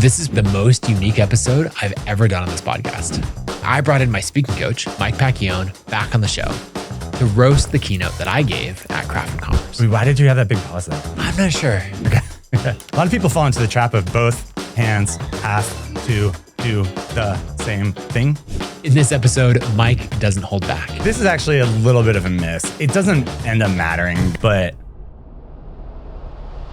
This is the most unique episode I've ever done on this podcast. I brought in my speaking coach, Mike Pacchione, back on the show to roast the keynote that I gave at Craft and Commerce. Why did you have that big pause there? I'm not sure. Okay. A lot of people fall into the trap of both hands have to do the same thing. In this episode, Mike doesn't hold back. This is actually a little bit of a miss. It doesn't end up mattering, but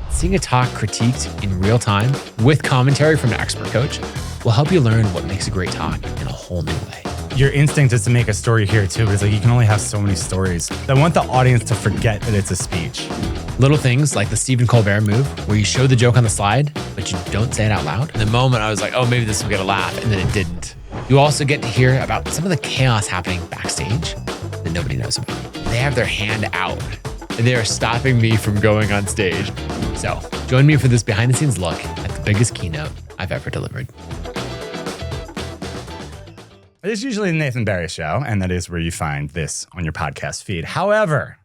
Seeing a talk critiqued in real time with commentary from an expert coach will help you learn what makes a great talk in a whole new way. your instinct is to make a story here too, but it's like you can only have so many stories. I want the audience to forget that it's a speech. Little things like the Stephen Colbert move, where you show the joke on the slide, but you don't say it out loud. In the moment, I was like, oh, maybe this will get a laugh, and then it didn't. You also get to hear about some of the chaos happening backstage that nobody knows about. They have their hand out, and they are stopping me from going on stage. So join me for this behind-the-scenes look at the biggest keynote I've ever delivered. It's usually the Nathan Barry Show, and that is where you find this on your podcast feed. However,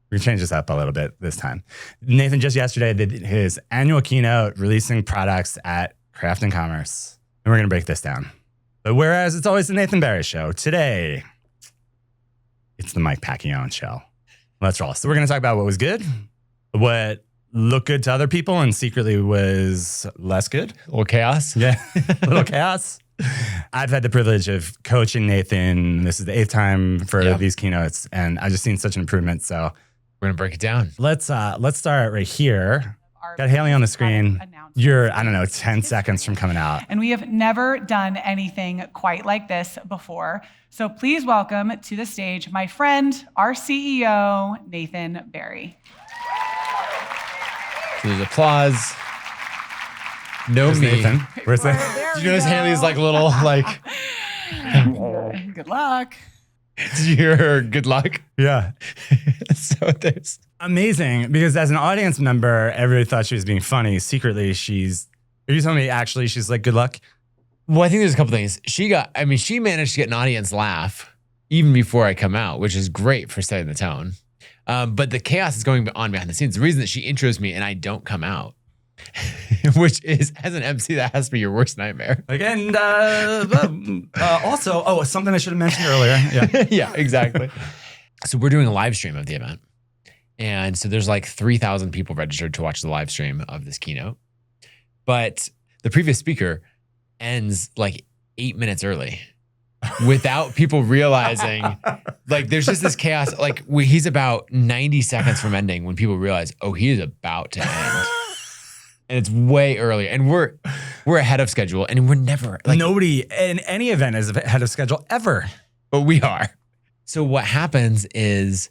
we're going to change this up a little bit this time. Nathan just yesterday did his annual keynote releasing products at Craft and Commerce, and we're going to break this down. But whereas it's always the Nathan Barry Show, today it's the Mike Pacchione Show. Let's roll. So we're going to talk about what was good, what looked good to other people and secretly was less good. A little chaos. Yeah, a little chaos. I've had the privilege of coaching Nathan. This is the 8th time for these keynotes, and I've just seen such an improvement. So we're going to break it down. Let's start right here. Got Haley on the screen. You're, 10 seconds from coming out. And we have never done anything quite like this before. So please welcome to the stage my friend, our CEO, Nathan Barry. So there's applause. No Where's me. Nathan? Where's There that? Did you notice Haley's like little like Good luck. your good luck? Yeah. So there's Amazing, because as an audience member, everybody thought she was being funny. Secretly, are you telling me actually she's like, good luck? well, I think there's a couple things. She managed to get an audience laugh even before I come out, which is great for setting the tone. But the chaos is going on behind the scenes. The reason that she intros me and I don't come out, which is, as an MC, that has to be your worst nightmare. Like, and also, something I should have mentioned earlier. Yeah. Yeah, exactly. So we're doing a live stream of the event. And so there's like 3,000 people registered to watch the live stream of this keynote. But the previous speaker ends like 8 minutes early without people realizing. Like, there's just this chaos. Like, he's about 90 seconds from ending when people realize, oh, he is about to end. And it's way earlier. And we're ahead of schedule. And we're never like, nobody in any event is ahead of schedule ever. but we are. So what happens is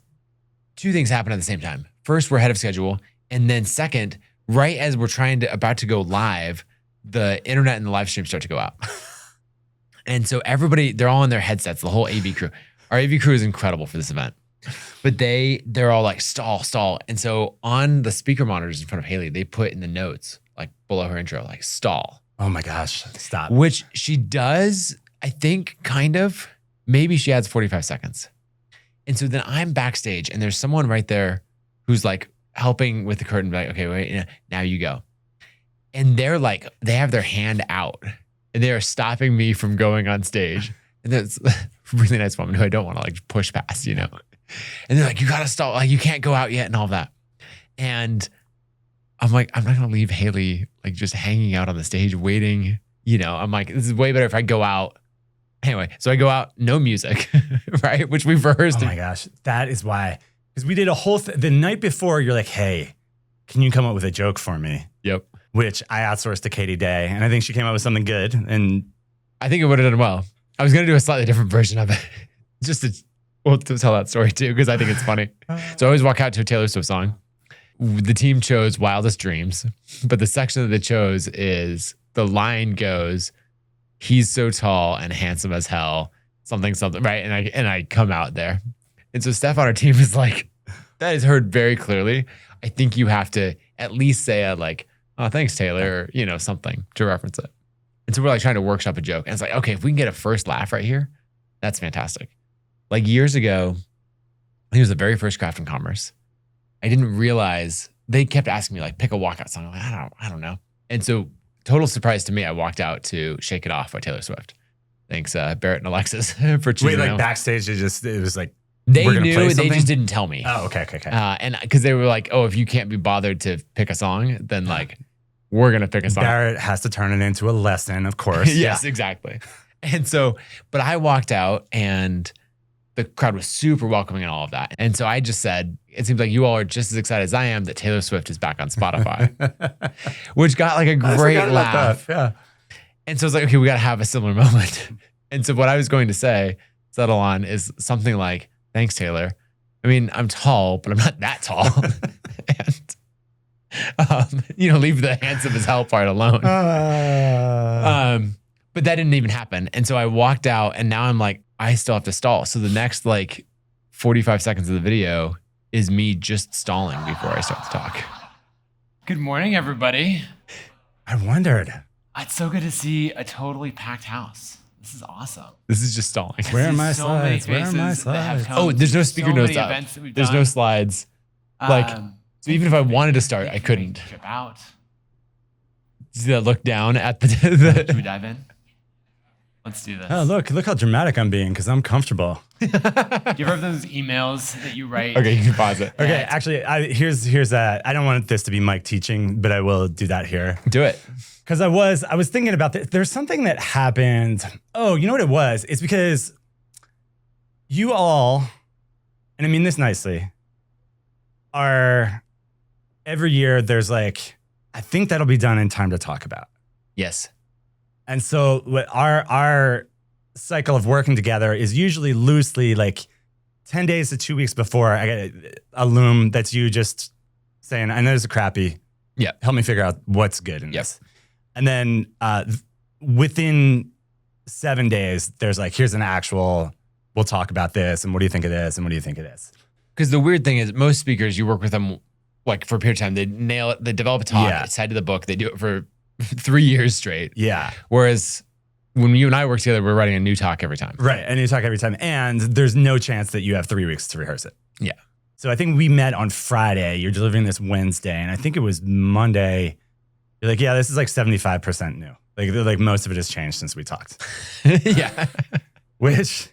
two things happen at the same time. First, we're ahead of schedule. And then second, right as we're about to go live, the internet and the live stream start to go out. And so everybody, they're all on their headsets, the whole AV crew. Our AV crew is incredible for this event. But they're all like, stall. And so on the speaker monitors in front of Haley, they put in the notes, like below her intro, like stall. Oh my gosh, stop. Which she does, I think, kind of. Maybe she adds 45 seconds. And so then I'm backstage and there's someone right there who's like helping with the curtain, like, okay, wait, now you go. And they're like, they have their hand out and they are stopping me from going on stage. And that's a really nice woman who I don't want to like push past, And they're like, you got to stall, like you can't go out yet and all that. And I'm like, I'm not going to leave Haley like just hanging out on the stage waiting. I'm like, this is way better if I go out. Anyway, so I go out, no music, right? Which we've rehearsed. Oh my gosh, that is why. Because we did a whole the night before, you're like, hey, can you come up with a joke for me? Yep. Which I outsourced to Katie Day. And I think she came up with something good. And I think it would have done well. I was going to do a slightly different version of it. Just to tell that story too, because I think it's funny. So I always walk out to a Taylor Swift song. The team chose Wildest Dreams, but the section that they chose is, the line goes, he's so tall and handsome as hell, something, right? And I come out there. And so Steph on our team is like, that is heard very clearly. I think you have to at least say oh, thanks, Taylor, or, something to reference it. And so we're like trying to workshop a joke. And it's like, okay, if we can get a first laugh right here, that's fantastic. Like years ago, I think it was the very first Craft and Commerce. I didn't realize, they kept asking me like, pick a walkout song. I'm like, I don't know. And so total surprise to me, I walked out to Shake It Off by Taylor Swift. Thanks, Barrett and Alexis for choosing. Wait, like backstage, it was like, they we're gonna knew, play they something? just didn't tell me. Oh, okay. And because they were like, oh, if you can't be bothered to pick a song, then like, we're going to pick a song. Barrett has to turn it into a lesson, of course. Yes, exactly. And so, but I walked out and the crowd was super welcoming and all of that. And so I just said, it seems like you all are just as excited as I am that Taylor Swift is back on Spotify, which got like a great laugh. Yeah. And so I was like, okay, we got to have a similar moment. And so what I was going to say, settle on, is something like, thanks, Taylor. I mean, I'm tall, but I'm not that tall. And, leave the handsome as hell part alone. But that didn't even happen. And so I walked out and now I'm like, I still have to stall. So the next like 45 seconds of the video is me just stalling before I start to talk. Good morning, everybody. I wondered. It's so good to see a totally packed house. This is awesome. This is just stalling. Where are my So many slides? Where are faces my that have slides? come Oh, there's no to speaker so notes many up. events that we've There's done. no slides. Like, so even if I wanted to start, I couldn't. Trip out. See that look down at the Should we dive in? Let's do this. Oh, look how dramatic I'm being because I'm comfortable. You ever have those emails that you write? Okay, you can pause it. Okay, actually, here's I don't want this to be Mike teaching, but I will do that here. Do it. Because I was thinking about this. There's something that happened. Oh, you know what it was? It's because you all, and I mean this nicely, are every year there's like, I think that'll be done in time to talk about. Yes. And so what our cycle of working together is usually loosely like 10 days to 2 weeks before I get a loom that's you just saying, I know this is crappy. Yeah. Help me figure out what's good in Yep. this. And then within 7 days, there's like, here's an actual, we'll talk about this. And what do you think of this? And what do you think of this? Because the weird thing is most speakers, you work with them like for a period of time. They nail it. They develop a talk. Yeah. It's tied to the book. They do it for 3 years straight. Yeah. Whereas when you and I work together, we're writing a new talk every time. Right. And you talk every time. And there's no chance that you have 3 weeks to rehearse it. Yeah. So I think we met on Friday. You're delivering this Wednesday. And I think it was Monday. You're like, yeah, this is like 75% new. Like most of it has changed since we talked. Yeah. Which,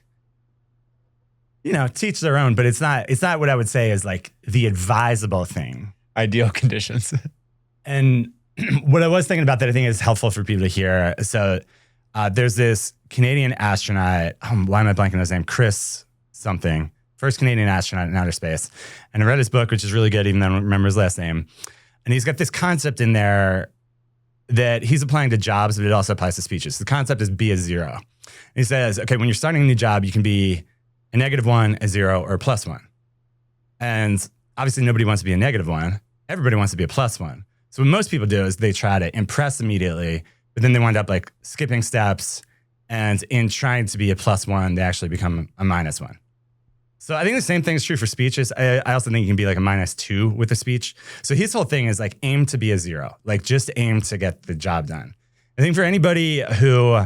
teach their own, but it's not what I would say is like the advisable thing. Ideal conditions. And what I was thinking about that I think is helpful for people to hear. So there's this Canadian astronaut. Why am I blanking on his name? Chris something. First Canadian astronaut in outer space. And I read his book, which is really good, even though I don't remember his last name. And he's got this concept in there that he's applying to jobs, but it also applies to speeches. The concept is be a zero. And he says, okay, when you're starting a new job, you can be a -1, a 0, or a +1. And obviously nobody wants to be a -1. Everybody wants to be a +1. So what most people do is they try to impress immediately, but then they wind up like skipping steps. And in trying to be a +1, they actually become a -1. So I think the same thing is true for speeches. I also think you can be like a -2 with a speech. So his whole thing is like aim to be a 0, like just aim to get the job done. I think for anybody who,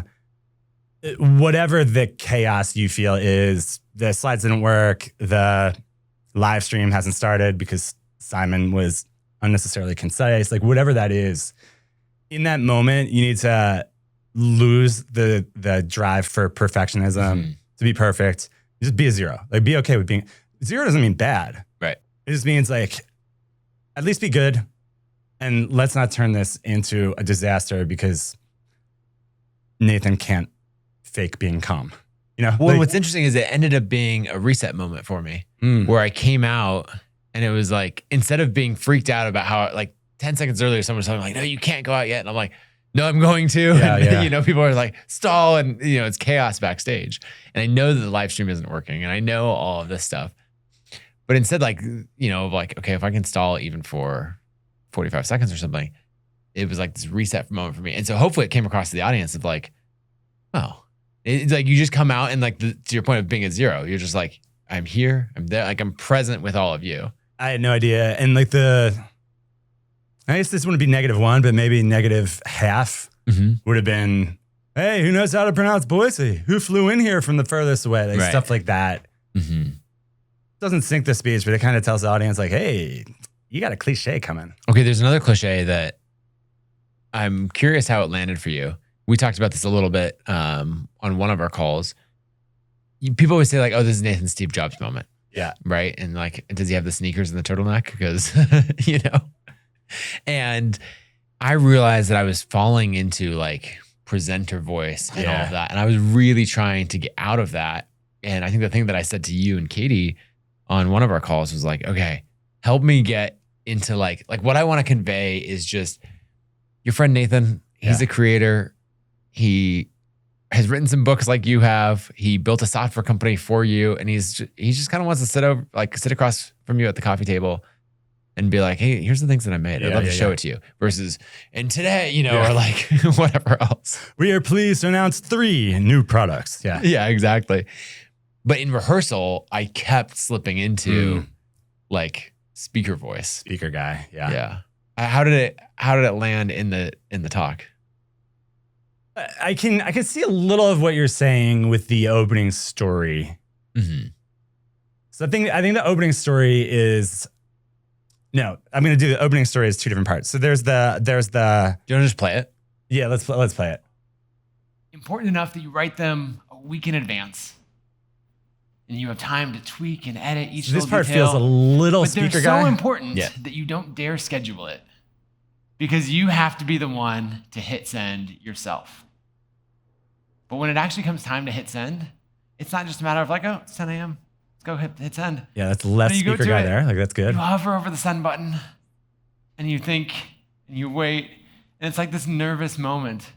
whatever the chaos you feel is, the slides didn't work, the live stream hasn't started because Simon was unnecessarily concise, like whatever that is, in that moment, you need to lose the drive for perfectionism, to be perfect. Just be a 0. Like be okay with being 0 doesn't mean bad. Right. It just means like at least be good. And let's not turn this into a disaster because Nathan can't fake being calm. Well, what's interesting is it ended up being a reset moment for me where I came out and it was like, instead of being freaked out about how like 10 seconds earlier, someone was telling me like, no, you can't go out yet. And I'm like, no, I'm going to. Yeah, and, yeah. People are like, stall. And, it's chaos backstage. And I know that the live stream isn't working. And I know all of this stuff. But instead, like, okay, if I can stall even for 45 seconds or something, it was like this reset moment for me. And so hopefully it came across to the audience of like, oh, it's like you just come out and like, to your point of being a 0, you're just like, I'm here. I'm there. Like I'm present with all of you. I had no idea. And like I guess this wouldn't be -1, but maybe -half would have been, hey, who knows how to pronounce Boise? Who flew in here from the furthest away? Like Right. stuff like that. Doesn't sync the speech, but it kind of tells the audience like, hey, you got a cliche coming. Okay, there's another cliche that I'm curious how it landed for you. We talked about this a little bit on one of our calls. People always say like, "Oh, this is Nathan Steve Jobs moment." Yeah. Right. And like, does he have the sneakers and the turtleneck? Because And I realized that I was falling into like presenter voice and all of that, and I was really trying to get out of that. And I think the thing that I said to you and Katie on one of our calls was like, "Okay, help me get into like what I want to convey is just your friend Nathan. He's a creator. He has written some books like you have. He built a software company for you, and he just kind of wants to sit across from you at the coffee table and be like, hey, here's the things that I made. I'd love to show it to you. Versus, and today, or like whatever else. We are pleased to announce 3 new products. Yeah. Yeah, exactly. But in rehearsal, I kept slipping into like speaker voice. Speaker guy. Yeah. Yeah. How did it land in the talk? I can see a little of what you're saying with the opening story. Mm-hmm. So I think the opening story is I'm going to do the opening story as 2 different parts. So there's the. Do you want to just play it? Yeah, let's play it. Important enough that you write them a week in advance, and you have time to tweak and edit each. So this little part detail. feels a little But speaker they're guy. so important that you don't dare schedule it, because you have to be the one to hit send yourself. But when it actually comes time to hit send, it's not just a matter of like, oh, it's 10 a.m. Let's go hit send. Yeah, that's less You go speaker to guy it, there. Like, that's good. You hover over the send button, and you think, and you wait, and it's like this nervous moment.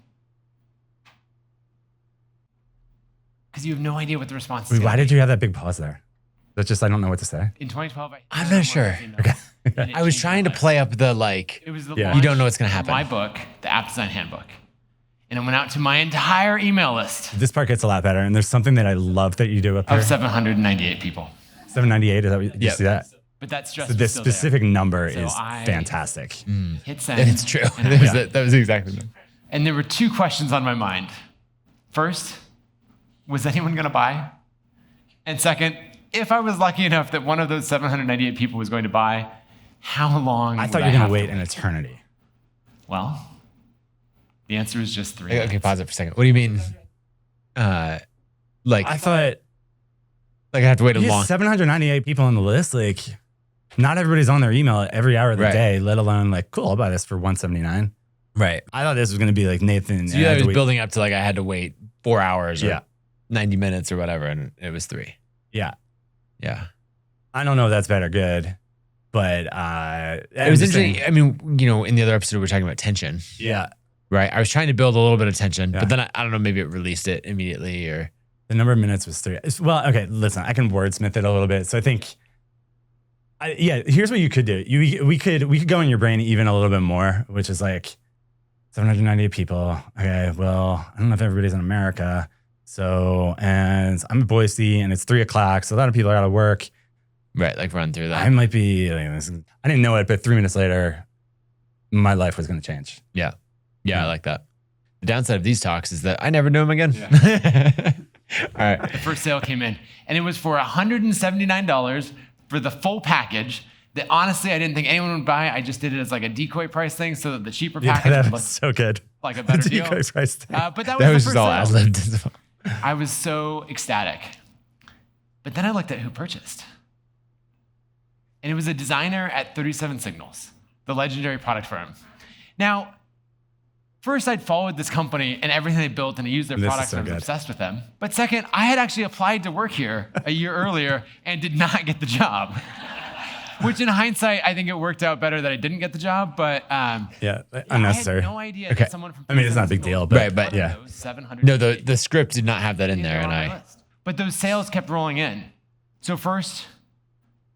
Because you have no idea what the response is. Wait, why did you have that big pause there? That's just, I don't know what to say. In 2012, I'm not sure. Okay. I was trying to play up the like, It was the Yeah. you don't know what's going to launch happen. of my book, the App Design Handbook. And it went out to my entire email list This part gets a lot better. And there's something that I love that you do up here. of 798 people. 798, is that what you see that? But that stress So was this still specific number So is I- fantastic. there. Hit send. And it's true. And, That was exactly the and there were 2 questions on my mind. First, was anyone going to buy? And second, if I was lucky enough that one of those 798 people was going to buy, how long I would thought you were going have to wait an eternity. Well, the answer is just 3. Okay, pause it for a second. What do you mean? Like I thought I have to wait a you have long. 798 people on the list. Like, not everybody's on their email every hour of the Right. day, let alone like, cool, I'll buy this for $179. Right. I thought this was going to be like Nathan. So and I yeah, had it to was wait- building up to like I had to wait 4 hours or Yeah. 90 minutes or whatever, and it was 3. Yeah. Yeah. I don't know if that's bad or good, but It was interesting. I mean, in the other episode, we were talking about tension, Yeah. right? I was trying to build a little bit of tension, Yeah. but then I don't know, maybe it released it immediately or. The number of minutes was 3. Well, okay, listen, I can wordsmith it a little bit. So I think, here's what you could do. We could go in your brain even a little bit more, which is like 798 people. Okay, well, I don't know if everybody's in America. So, and I'm in Boise and it's 3:00. So a lot of people are out of work. Right. Like run through that. I might be, I didn't know it, but 3 minutes later, my life was going to change. Yeah. I like that. The downside of these talks is that I never know him again. All right. The first sale came in, and it was for $179 for the full package that honestly I didn't think anyone would buy. I just did it as like a decoy price thing so that the cheaper package that would was look so good. like a better The deal. decoy price thing. But that was That the was first just all sale. ad-libbed. I was so ecstatic. But then I looked at who purchased. And it was a designer at 37 Signals, the legendary product firm. Now, first I'd followed this company and everything they built, and I used their This is products so and I was good. obsessed with them. But second, I had actually applied to work here a year earlier and did not get the job. Which in hindsight, I think it worked out better that I didn't get the job, but Yeah, I unnecessary. had no idea Okay. that someone from I mean, it's not a big 37 deal, Signals but, Right, but- yeah. those 700 No, the script did not have that in there, and But those sales kept rolling in. So first,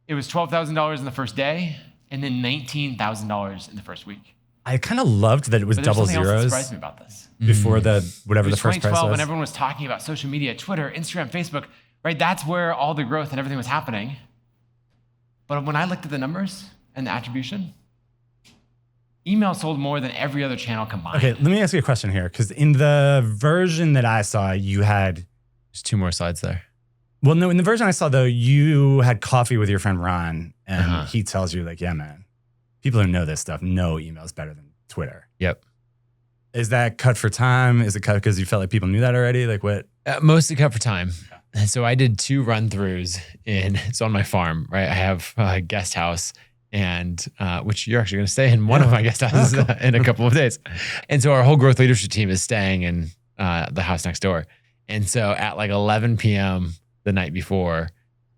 it was $12,000 in the first day, and then $19,000 in the first week. I kind of loved that it was But there's double something else that zeros surprised me about this. before the whatever It the was first price 2012 was. when everyone was talking about social media, Twitter, Instagram, Facebook, right? That's where all the growth and everything was happening. But when I looked at the numbers and the attribution, email sold more than every other channel combined. Okay, let me ask you a question here, because in the version that I saw, you had. There's 2 more slides there. Well, no, in the version I saw though, you had coffee with your friend Ron, and Uh-huh. he tells you like, yeah, man, people who know this stuff know email's better than Twitter. Yep. Is that cut for time? Is it cut because you felt like people knew that already? Like what? Mostly cut for time. And so I did 2 run-throughs it's on my farm, right? I have a guest house and which you're actually going to stay in one of my guest houses in a couple of days. And so our whole growth leadership team is staying in the house next door. And so at like 11 p.m. the night before,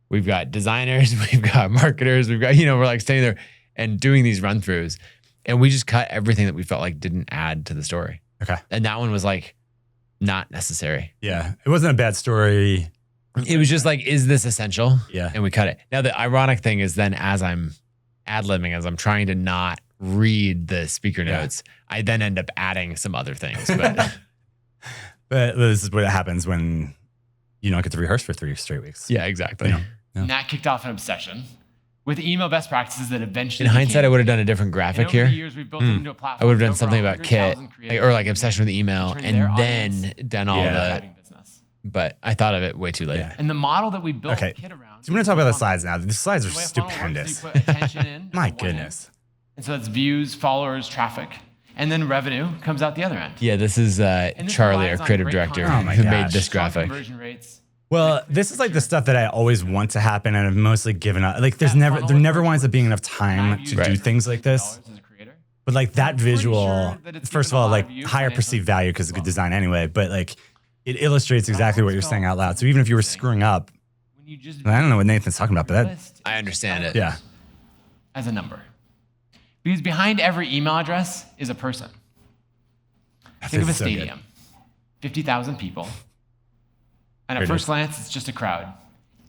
we've got designers, we've got marketers, we've got, we're like staying there and doing these run-throughs. And we just cut everything that we felt like didn't add to the story. Okay. And that one was like not necessary. Yeah. It wasn't a bad story. It was just like, is this essential? Yeah. And we cut it. Now, the ironic thing is then as I'm ad-libbing, as I'm trying to not read the speaker notes, I then end up adding some other things. But But this is what happens when you don't get to rehearse for 3 straight weeks. yeah, exactly. Yeah. And that kicked off an obsession with email best practices that eventually In hindsight, I became- would have done a different and graphic over here. the years, we've built it into a platform I would have done with something over about Kit 100,000 or like creators obsession with email turning their and audience then done all Yeah. the, driving business. but I thought of it way too late. Yeah. And the model that we built Okay. Kit around. So I'm going to talk about the slides now. The slides are The way a funnel works is stupendous. you put attention in My on one end, goodness. and so that's views, followers, traffic, and then revenue comes out the other end. Yeah, this is And this Charlie, our relies on creative great director, content. Oh my who gosh. made this Strong graphic. conversion rates. Well, this is like the stuff that I always want to happen and I've mostly given up. Like there never winds up being enough time to do things like this. As a creator. But like that I'm pretty visual, sure that it's first of given a all, lot like of you higher financial perceived value because it's good design anyway, but like it illustrates exactly what you're saying out loud. So even if you were screwing up, When you just I don't know what Nathan's talking about, but that, list I understand it. yeah. as a number. Because behind every email address is a person. Think of a so good. stadium, 50,000 people. And at Here it first is. glance, it's just a crowd. You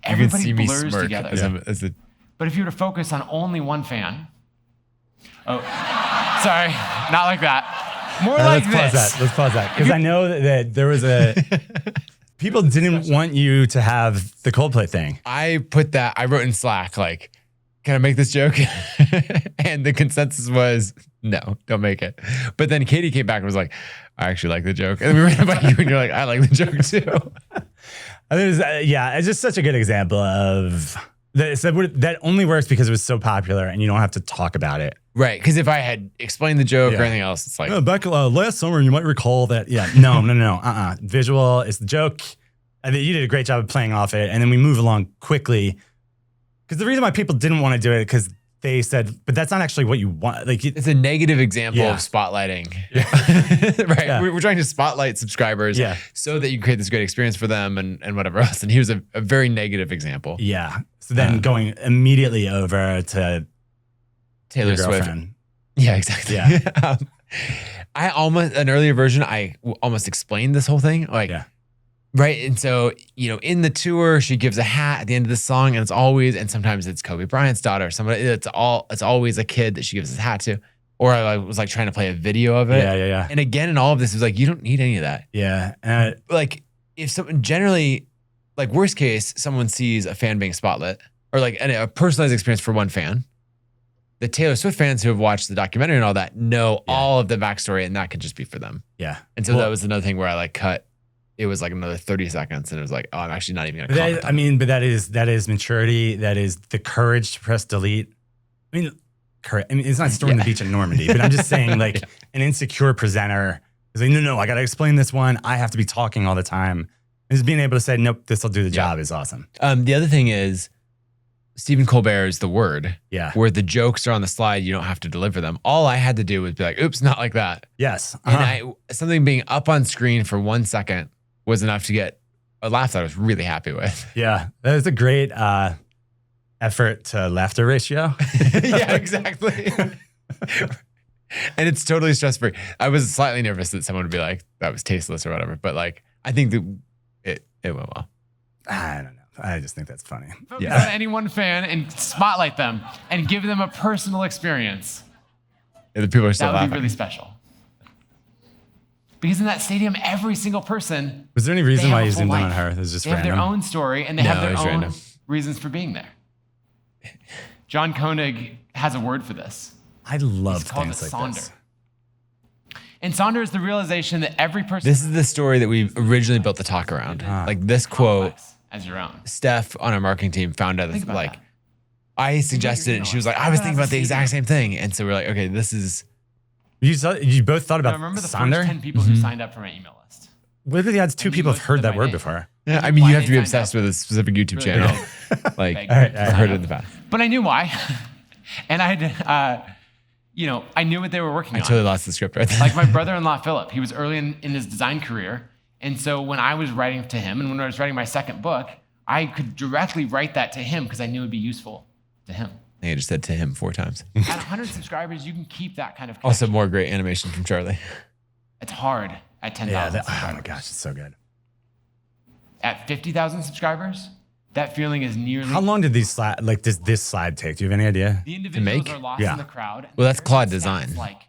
can Everybody see me blurs smirk together. as a But if you were to focus on only one fan, sorry, not like that. More like Let's pause this. that. Let's pause that. Because I know that there was people didn't want you to have the Coldplay thing. I wrote in Slack, like, can I make this joke? And the consensus was, no, don't make it. But then Katie came back and was like, I actually like the joke. And we ran about you and you're like, I like the joke too. I think it's just such a good example of that only works because it was so popular and you don't have to talk about it. Right. Because if I had explained the joke Yeah. or anything else, it's like, Back last summer, you might recall that. Yeah, no. Visual is the joke. I think you did a great job of playing off it. And then we move along quickly. Because the reason why people didn't want to do it because they said, but that's not actually what you want. Like, it's a negative example Yeah. of spotlighting. Right. Yeah. We're trying to spotlight subscribers so that you create this great experience for them and whatever else. And he was a very negative example. yeah. So then going immediately over to Taylor your Swift. girlfriend. Yeah, exactly. Yeah. An earlier version, I almost explained this whole thing. Like, Yeah. right. And so, in the tour, she gives a hat at the end of the song, and and sometimes it's Kobe Bryant's daughter. Somebody, it's always a kid that she gives this hat to. Or I was like trying to play a video of it. Yeah. And again, in all of this, it was like, you don't need any of that. Yeah. Like, if someone generally, like, worst case, someone sees a fan being spotlit, or like a personalized experience for one fan. The Taylor Swift fans who have watched the documentary and all that know all of the backstory, and that could just be for them. Yeah. And so that was another thing where I like cut. It was like another 30 seconds, and it was like, oh, I'm actually not even going to comment. But that is maturity. That is the courage to press delete. It's not storming the beach in Normandy, but I'm just saying, like, an insecure presenter is like, no, I got to explain this one. I have to be talking all the time. And just being able to say, nope, this will do the job is awesome. The other thing is, Stephen Colbert is the word. Yeah. Where the jokes are on the slide, you don't have to deliver them. All I had to do was be like, oops, not like that. Yes. And something being up on screen for 1 second was enough to get a laugh that I was really happy with. Yeah. That is a great effort to laughter ratio. Yeah, exactly. And it's totally stress-free. I was slightly nervous that someone would be like, that was tasteless or whatever. But like, I think that it went well. I don't know. I just think that's funny. Focus on any one fan and spotlight them and give them a personal experience. Yeah, the people are still That would laughing. be really special. Because in that stadium, every single person, Was there any reason they why have you a full zoomed in life. on her? It was just They have random. their own story and they No, have it their was own random. reasons for being there. John Koenig has a word for this. I love It's called things a like sonder. this. And sonder is the realization that every person This is the story that we originally built the talk around. Like this quote, complex as your own. Steph on our marketing team found out Think that about like that. I suggested it and she was like, I was thinking about the exact same thing. And so we're like, okay, this is You both thought I about remember the Sonder? first 10 people who signed up for my email list. What are the odds two knew people have most of heard them that by word name. before? Yeah, I knew mean, why you have to they be signed obsessed up. with a specific YouTube Really channel. big. Like, Big. All right, I've heard it in the past. But I knew why. And I had, I knew what they were working I on. totally lost the script right there. Like my brother-in-law, Philip, he was early in his design career. And so when I was writing to him and when I was writing my second book, I could directly write that to him because I knew it'd be useful to him. I think I just said to him 4 times. At 100 subscribers, you can keep that kind of connection. Also, more great animation from Charlie. It's hard at 10,000 Yeah. Oh subscribers. my gosh, it's so good. At 50,000 subscribers, that feeling is nearly... How long did these does this slide take? Do you have any idea? The individuals make? are lost Yeah. in the crowd. Well, that's There's Claude stats design. Like,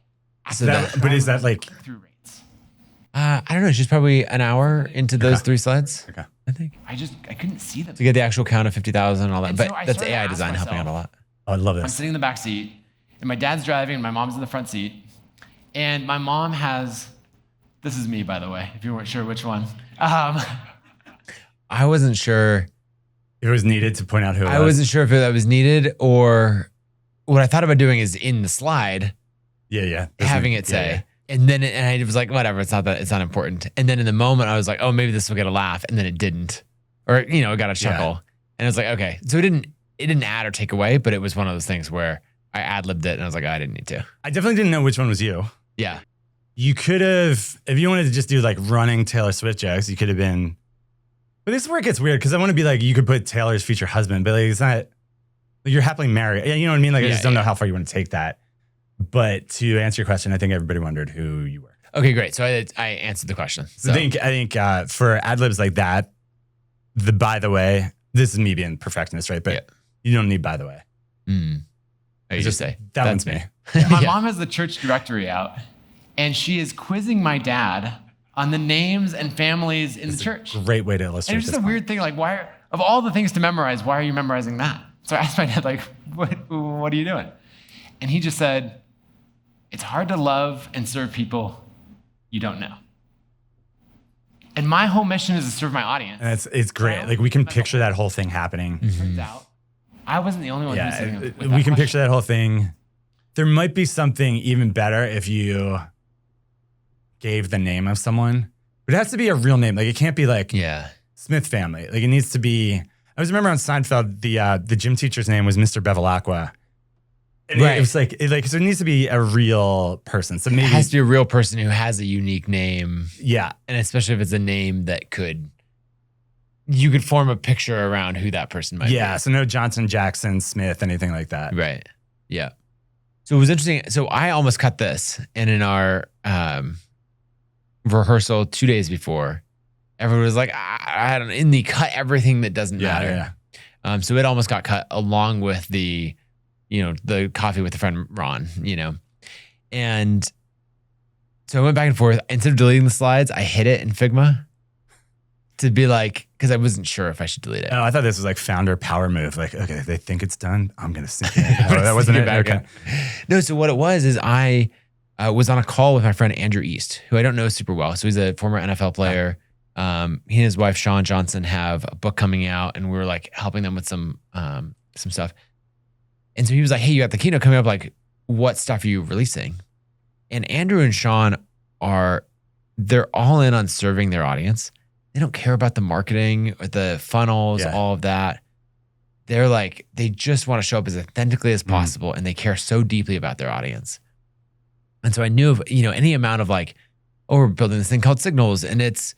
So But is that like, click-through rates. I don't know. She's probably an hour into those 3 slides, okay. I think. I couldn't see them. To get the actual count of 50,000 and all that. And But so I that's started to AI ask design helping out a myself, lot. Oh, I love I'm this. sitting in the back seat, and my dad's driving, and my mom's in the front seat. And my mom has, this is me, by the way, if you weren't sure which one. I wasn't sure. It was needed to point out who it was. I wasn't sure if that was needed or what I thought about doing is in the slide, Yeah. having it say. And then and I was like, whatever, it's not important. And then in the moment, I was like, oh, maybe this will get a laugh. And then it didn't. Or, it got a chuckle. And I was like, okay. So it didn't add or take away, but it was one of those things where I ad-libbed it and I was like, I didn't need to. I definitely didn't know which one was you. Yeah. You could have, if you wanted to just do like running Taylor Swift jokes, you could have been. But this is where it gets weird because I want to be like, you could put Taylor's future husband, but like, it's not. Like, you're happily married. Yeah, you know what I mean? Like, I just don't know how far you want to take that. But to answer your question, I think everybody wondered who you were. Okay, great. So I answered the question. So. I think for ad libs like that, the by the way, this is me being perfectionist, right? But you don't need by the way. I just say that that's one's me. My mom has the church directory out, and she is quizzing my dad on the names and families in the church. Great way to illustrate. And it's just a weird thing, like of all the things to memorize, why are you memorizing that? So I asked my dad, like, what are you doing? And he just said, it's hard to love and serve people you don't know. And my whole mission is to serve my audience. And it's great. Like, we can picture that whole thing happening. Turns out, I wasn't the only one who was sitting with that we can question. picture that whole thing. There might be something even better if you gave the name of someone, but it has to be a real name. Like, it can't be like Smith family. Like, it needs to be. I always remember on Seinfeld, the gym teacher's name was Mr. Bevilacqua. And Right. it was like so it needs to be a real person. So maybe it has to be a real person who has a unique name. Yeah. And especially if it's a name that you could form a picture around who that person might be. Yeah. So no Johnson, Jackson, Smith, anything like that. Right. Yeah. So it was interesting. So I almost cut this. And in our rehearsal 2 days before, everyone was like, I don't know, in the cut everything that doesn't matter. Yeah. So it almost got cut along with the coffee with a friend, Ron, And so I went back and forth. Instead of deleting the slides, I hid it in Figma to be like, because I wasn't sure if I should delete it. Oh, I thought this was like founder power move. Like, okay, they think it's done. I'm going to sink it. Oh, that wasn't it? Okay. No, so what it was is I was on a call with my friend Andrew East, who I don't know super well. So he's a former NFL player. He and his wife, Sean Johnson, have a book coming out, and we were like helping them with some stuff. And so he was like, hey, you got the keynote coming up. Like, what stuff are you releasing? And Andrew and Sean they're all in on serving their audience. They don't care about the marketing or the funnels, all of that. They're like, they just want to show up as authentically as possible. And they care so deeply about their audience. And so I knew of, any amount of like, we're building this thing called Signals, and it's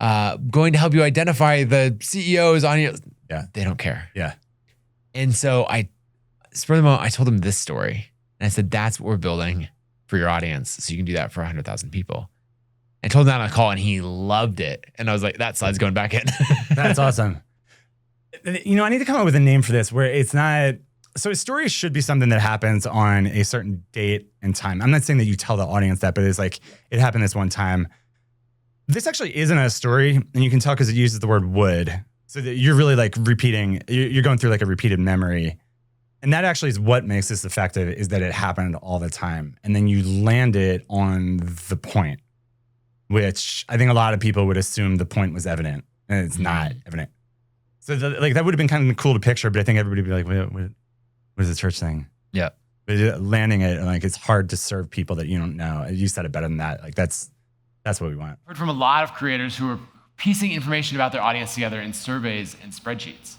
going to help you identify the CEOs on your, they don't care. Yeah. And so spur of the moment, I told them this story. And I said, that's what we're building for your audience. So you can do that for 100,000 people. I told him that on a call and he loved it. And I was like, that slide's going back in. That's awesome. I need to come up with a name for this where it's not. So a story should be something that happens on a certain date and time. I'm not saying that you tell the audience that, but it's like, it happened this one time. This actually isn't a story. And you can tell because it uses the word would. So that you're really like repeating, you're going through like a repeated memory. And that actually is what makes this effective, is that it happened all the time. And then you land it on the point, which I think a lot of people would assume the point was evident, and it's not evident. So that would have been kind of cool to picture, but I think everybody would be like, what is the church thing? Yeah. But landing it, like it's hard to serve people that you don't know. You said it better than that. Like that's what we want. I've heard from a lot of creators who are piecing information about their audience together in surveys and spreadsheets.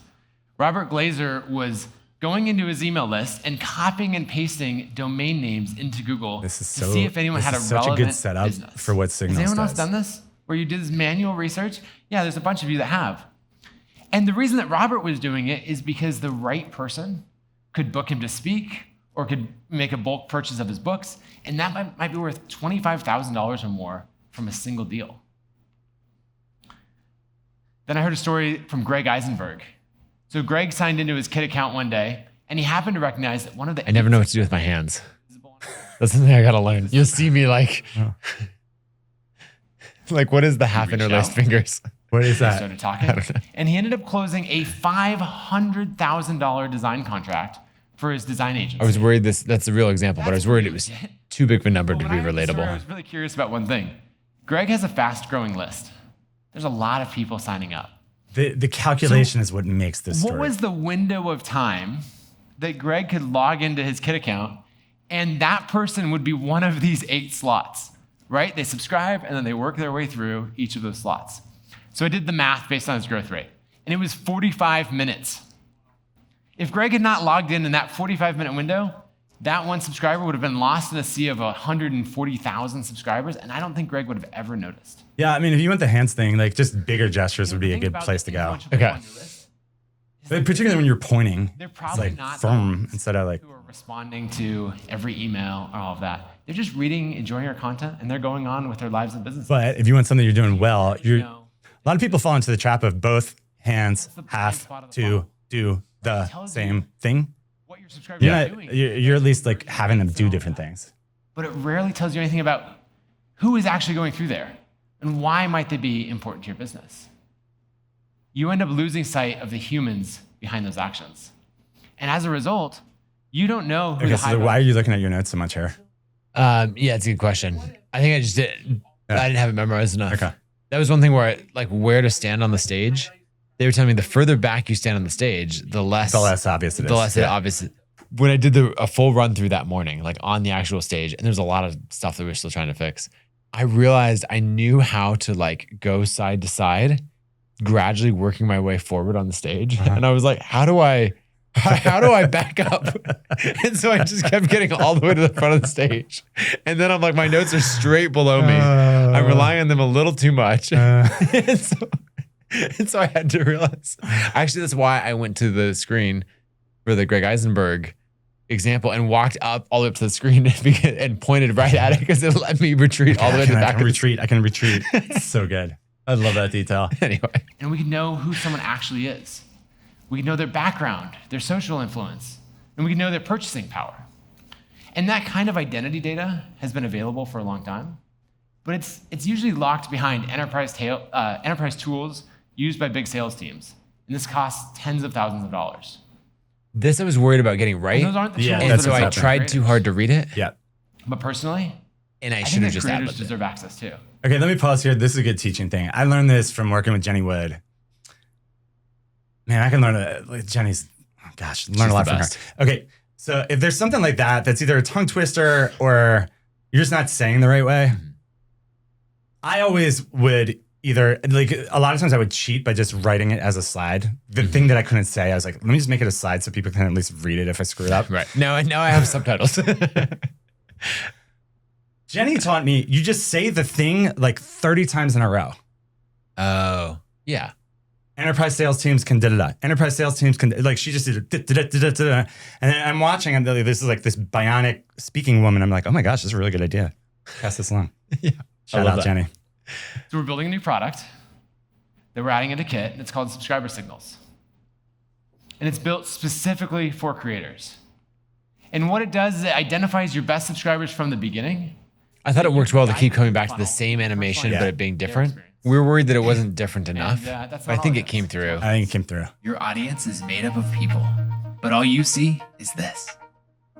Robert Glazer was going into his email list and copying and pasting domain names into Google to see if anyone had a relevant such a good setup business. for what Signals Has anyone else does. done this? Where you did this manual research? Yeah, there's a bunch of you that have. And the reason that Robert was doing it is because the right person could book him to speak or could make a bulk purchase of his books, and that might be worth $25,000 or more from a single deal. Then I heard a story from Greg Eisenberg. So Greg signed into his Kit account one day, and he happened to recognize that one of the I never know what to do with my hands. That's something I gotta learn. You'll see me like, like what is the half interlaced fingers? What is They that? started talking, and he ended up closing a $500,000 design contract for his design agency. I was worried that's a real example, but I was worried it was too big of a number to When be I heard the story, I relatable. was really curious about one thing. Greg has a fast-growing list. There's a lot of people signing up. The calculation is what makes this story. What was the window of time that Greg could log into his Kit account and that person would be one of these 8 slots, right? They subscribe and then they work their way through each of those slots. So I did the math based on his growth rate, and it was 45 minutes. If Greg had not logged in that 45-minute window, that one subscriber would have been lost in a sea of 140,000 subscribers, and I don't think Greg would have ever noticed. Yeah, I mean, if you want the hands thing, like just bigger gestures would be a good place to go. Okay. But particularly when you're pointing, They're it's probably like not firm those instead of like. who are responding to every email or all of that. They're just reading, enjoying our content, and they're going on with their lives and business. But if you want something you're doing well, You a know, lot of people fall into the trap of both hands the blind have spot of the to funnel. do the tells same you thing. what your subscribers are doing. You're at least like having them do different things. But it rarely tells you anything about who is actually going through there and why might they be important to your business. You end up losing sight of the humans behind those actions. And as a result, you don't know who Okay, the so why are you looking at your notes so much here? Yeah, it's a good question. I think I just did. Yeah. I didn't have it memorized enough. Okay. That was one thing where where to stand on the stage. They were telling me the further back you stand on the stage, the less obvious it is. the less it obvious. When I did a full run through that morning, like on the actual stage, and there's a lot of stuff that we're still trying to fix. I realized I knew how to go side to side, gradually working my way forward on the stage. And I was like, how do I back up? And so I just kept getting all the way to the front of the stage. And then I'm like, my notes are straight below me. I'm relying on them a little too much. And so I had to realize. Actually, that's why I went to the screen for the Greg Eisenberg example and walked up all the way up to the screen and pointed right at it because it let me retreat all the way to the back. I can retreat. It's so good. I love that detail. Anyway. And we can know who someone actually is. We can know their background, their social influence, and we can know their purchasing power. And that kind of identity data has been available for a long time, but it's usually locked behind enterprise tools used by big sales teams. And this costs tens of thousands of dollars. This I was worried about getting right. And those aren't the tools And that so are I built for tried creators. too hard to read it. Yeah. But personally, And I I should think have that just creators ad-libbed it. deserve access too. Okay, let me pause here. This is a good teaching thing. I learned this from working with Jenny Wood. Man, I can learn Jenny's, learn She's a lot the from her. best. Okay, so if there's something like that, that's either a tongue twister or you're just not saying the right way, I always would either, a lot of times I would cheat by just writing it as a slide. The thing that I couldn't say, I was like, let me just make it a slide so people can at least read it if I screw it up. Right. Now I have subtitles. Jenny taught me, you just say the thing 30 times in a row. Oh, yeah. Enterprise sales teams can da-da-da. Enterprise sales teams can, she just did da-da-da-da-da. And then I'm watching, and this is this bionic speaking woman. I'm like, oh my gosh, this is a really good idea. Pass this along. Yeah. Shout out, that. Jenny. So we're building a new product that we're adding into Kit, and it's called Subscriber Signals. And it's built specifically for creators. And what it does is it identifies your best subscribers from the beginning. I thought it worked well to keep coming back to the same animation, Yeah. but it being different. We were worried that it wasn't different enough. that's But I not think all it it came is. through. I think it came through. Your audience is made up of people, but all you see is this.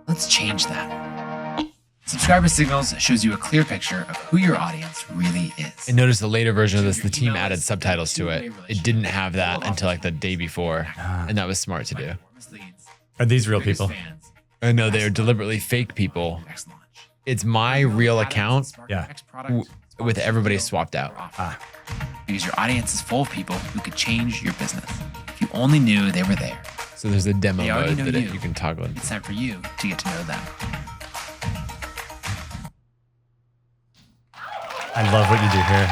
Let's change that. Subscriber Signals shows you a clear picture of who your audience really is. And notice the later version of this, the team added subtitles to it. It didn't have that until the day before. And that was smart to do. Are these real people? I know they're deliberately fake people. Next launch. It's my real account Yeah. with everybody swapped out. Because your audience is full of people who could change your business. If you only knew they were there, So there's a demo They already mode know that you. you can toggle in. it's time for you to get to know them. I love what you do here.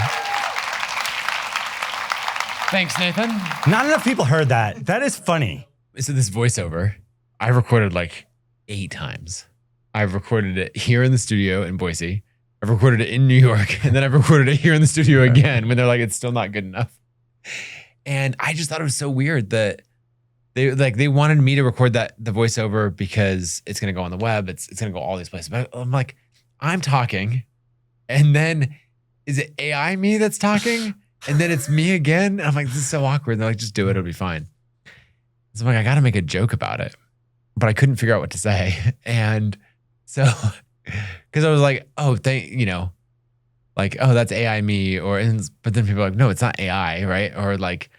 Thanks, Nathan. Not enough people heard that. That is funny. So this voiceover, I recorded like 8 times. I've recorded it here in the studio in Boise. I've recorded it in New York, and then I've recorded it here in the studio again when they're like, it's still not good enough. And I just thought it was so weird that they wanted me to record the voiceover because it's gonna go on the web, it's gonna go all these places. But I'm like, I'm talking, and then is it AI me that's talking? And then it's me again. And I'm like, this is so awkward. And they're like, just do it, it'll be fine. So I'm like, I gotta make a joke about it. But I couldn't figure out what to say. And so, because I was like, oh, like, oh, that's AI me. But then people are like, no, it's not AI, right? Or like,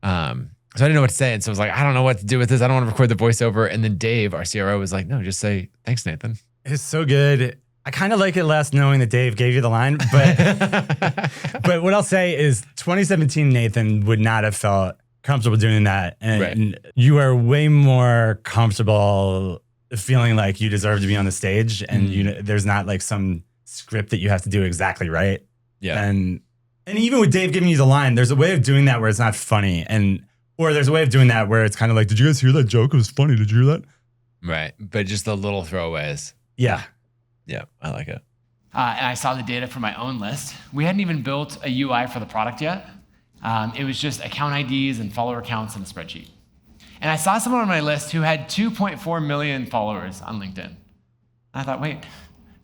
so I didn't know what to say. And so I was like, I don't know what to do with this. I don't want to record the voiceover. And then Dave, our CRO, was like, no, just say, thanks, Nathan. It's so good. I kind of like it less knowing that Dave gave you the line, but what I'll say is 2017 Nathan would not have felt comfortable doing that. And you are way more comfortable feeling like you deserve to be on the stage and there's not like some script that you have to do exactly right. Yeah. And even with Dave giving you the line, there's a way of doing that where it's not funny. Or there's a way of doing that where it's kind of like, did you guys hear that joke? It was funny. Did you hear that? Right. But just the little throwaways. Yeah. Yeah, I like it. And I saw the data from my own list. We hadn't even built a UI for the product yet. It was just account IDs and follower counts in a spreadsheet. And I saw someone on my list who had 2.4 million followers on LinkedIn. And I thought, wait,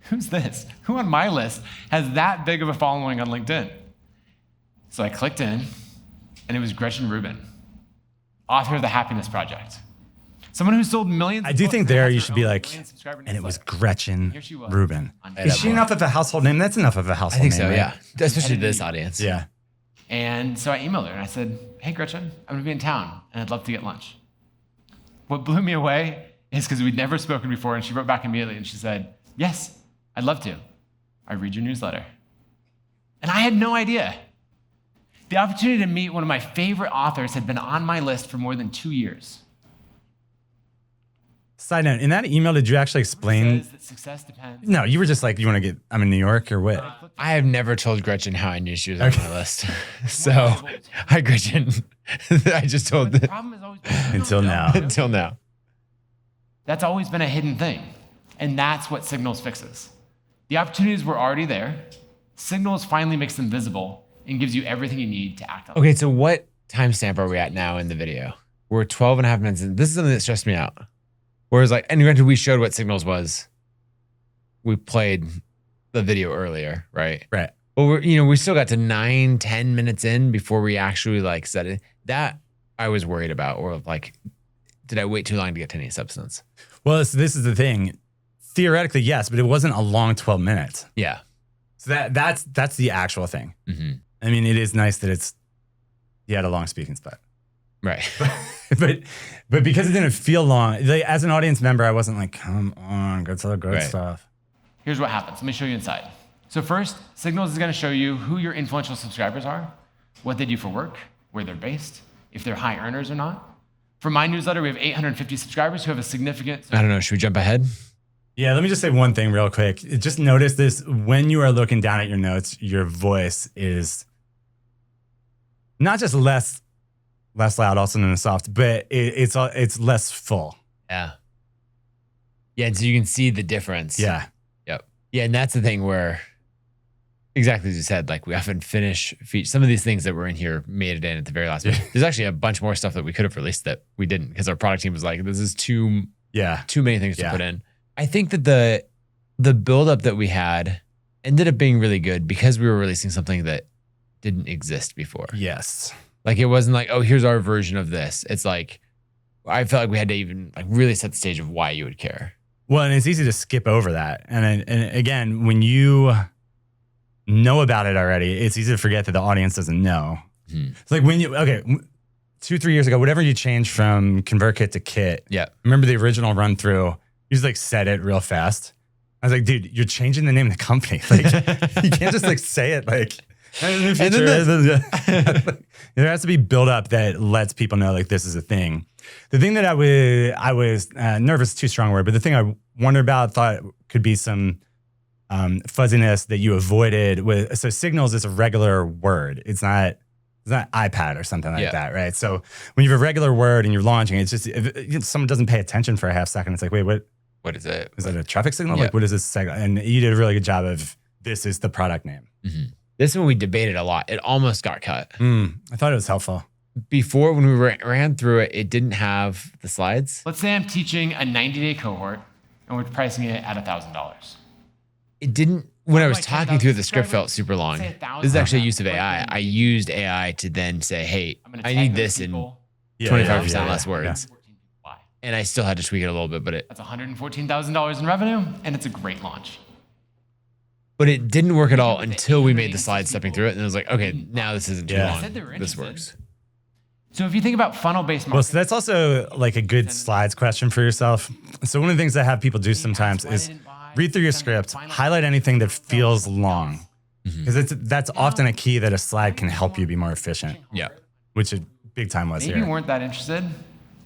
who's this? Who on my list has that big of a following on LinkedIn? So I clicked in, and it was Gretchen Rubin, author of The Happiness Project. Someone who sold millions. I do think there you should be like, and and it was Gretchen Here she was. Rubin. On Is she enough of a household name? That's enough of a I household think name. so, right? yeah. Especially this audience. Yeah. And so I emailed her and I said, hey, Gretchen, I'm gonna be in town and I'd love to get lunch. What blew me away is because we'd never spoken before, and she wrote back immediately and she said, yes, I'd love to. I read your newsletter. And I had no idea. The opportunity to meet one of my favorite authors had been on my list for more than 2 years. Side note, in that email, did you actually explain? Says that success depends. No, you were just like, you want to get, I'm in New York or what? I have never told Gretchen how I knew she was on my list. So, hi, Gretchen. I just told The that problem is always been, Until now. until now. that's always been a hidden thing. And that's what Signals fixes. The opportunities were already there. Signals finally makes them visible and gives you everything you need to act on them. Okay, so what timestamp are we at now in the video? We're 12 and a half minutes in. This is something that stressed me out. Whereas like, and granted, we showed what Signals was. We played the video earlier, right? Right. But we still got to 9-10 minutes in before we actually like said it. That I was worried about, or like, did I wait too long to get to any substance? Well, this is the thing. Theoretically, yes, but it wasn't a long 12 minutes. Yeah. So that's the actual thing. Mm-hmm. I mean, it is nice that you had a long speaking spot. Right. but because it didn't feel long, like, as an audience member, I wasn't like, come on, get to the good Right. stuff. Here's what happens. Let me show you inside. So first, Signals is going to show you who your influential subscribers are, what they do for work, where they're based, if they're high earners or not. For my newsletter, we have 850 subscribers who have a significant... I don't know. Should we jump ahead? Yeah, let me just say one thing real quick. Just notice this. When you are looking down at your notes, your voice is not just less loud, also known as soft, but it's less full. Yeah. Yeah, and so you can see the difference. Yeah. Yep. Yeah, and that's the thing where, exactly as you said, like we often finish some of these things that were in here made it in at the very last minute. There's actually a bunch more stuff that we could have released that we didn't because our product team was like, this is too many things to put in. I think that the buildup that we had ended up being really good because we were releasing something that didn't exist before. Yes. Like it wasn't like, oh, here's our version of this. It's like, I felt like we had to even like really set the stage of why you would care. Well, and it's easy to skip over that. And again, when you know about it already, it's easy to forget that the audience doesn't know. Mm-hmm. It's like when 2-3 years ago, whatever you changed from ConvertKit to Kit. Yeah. Remember the original run through, You just like said it real fast. I was like, dude, you're changing the name of the company. Like, you can't just like say it like. And then there has to be build up that lets people know like this is a thing. The thing that I was nervous, too strong word, but the thing I wondered about, thought could be some fuzziness that you avoided with. So signals is a regular word. It's not iPad or something like that, right? So when you have a regular word and you're launching, it's just if someone doesn't pay attention for a half second, it's like, wait, what is it? Is that a traffic signal? Yeah. Like, what is this signal? And you did a really good job of this is the product name. Mm-hmm. This one we debated a lot. It almost got cut. I thought it was helpful. Before, when we ran through it, it didn't have the slides. Let's say I'm teaching a 90-day cohort and we're pricing it at $1,000. It didn't, when I was Like talking through it, the script subscribers, felt super long. say 1,000 This is actually a on use of that. AI. I used AI to then say, hey, I'm gonna I tag need those this in people. 25% less words. Why? And I still had to tweak it a little bit, but That's $114,000 in revenue, and it's a great launch. it didn't work at all With the until we made the animating slides stepping people through it. And I was like, okay, now this isn't too Yeah. long. Said they were This interested. works. So if you think about funnel-based marketing, Well, so that's also like a good slides question for yourself. So one of the things I have people do sometimes is read through your script, highlight anything that feels long. Because that's often a key that a slide can help you be more efficient, Yeah. which it big time was maybe here. weren't that interested,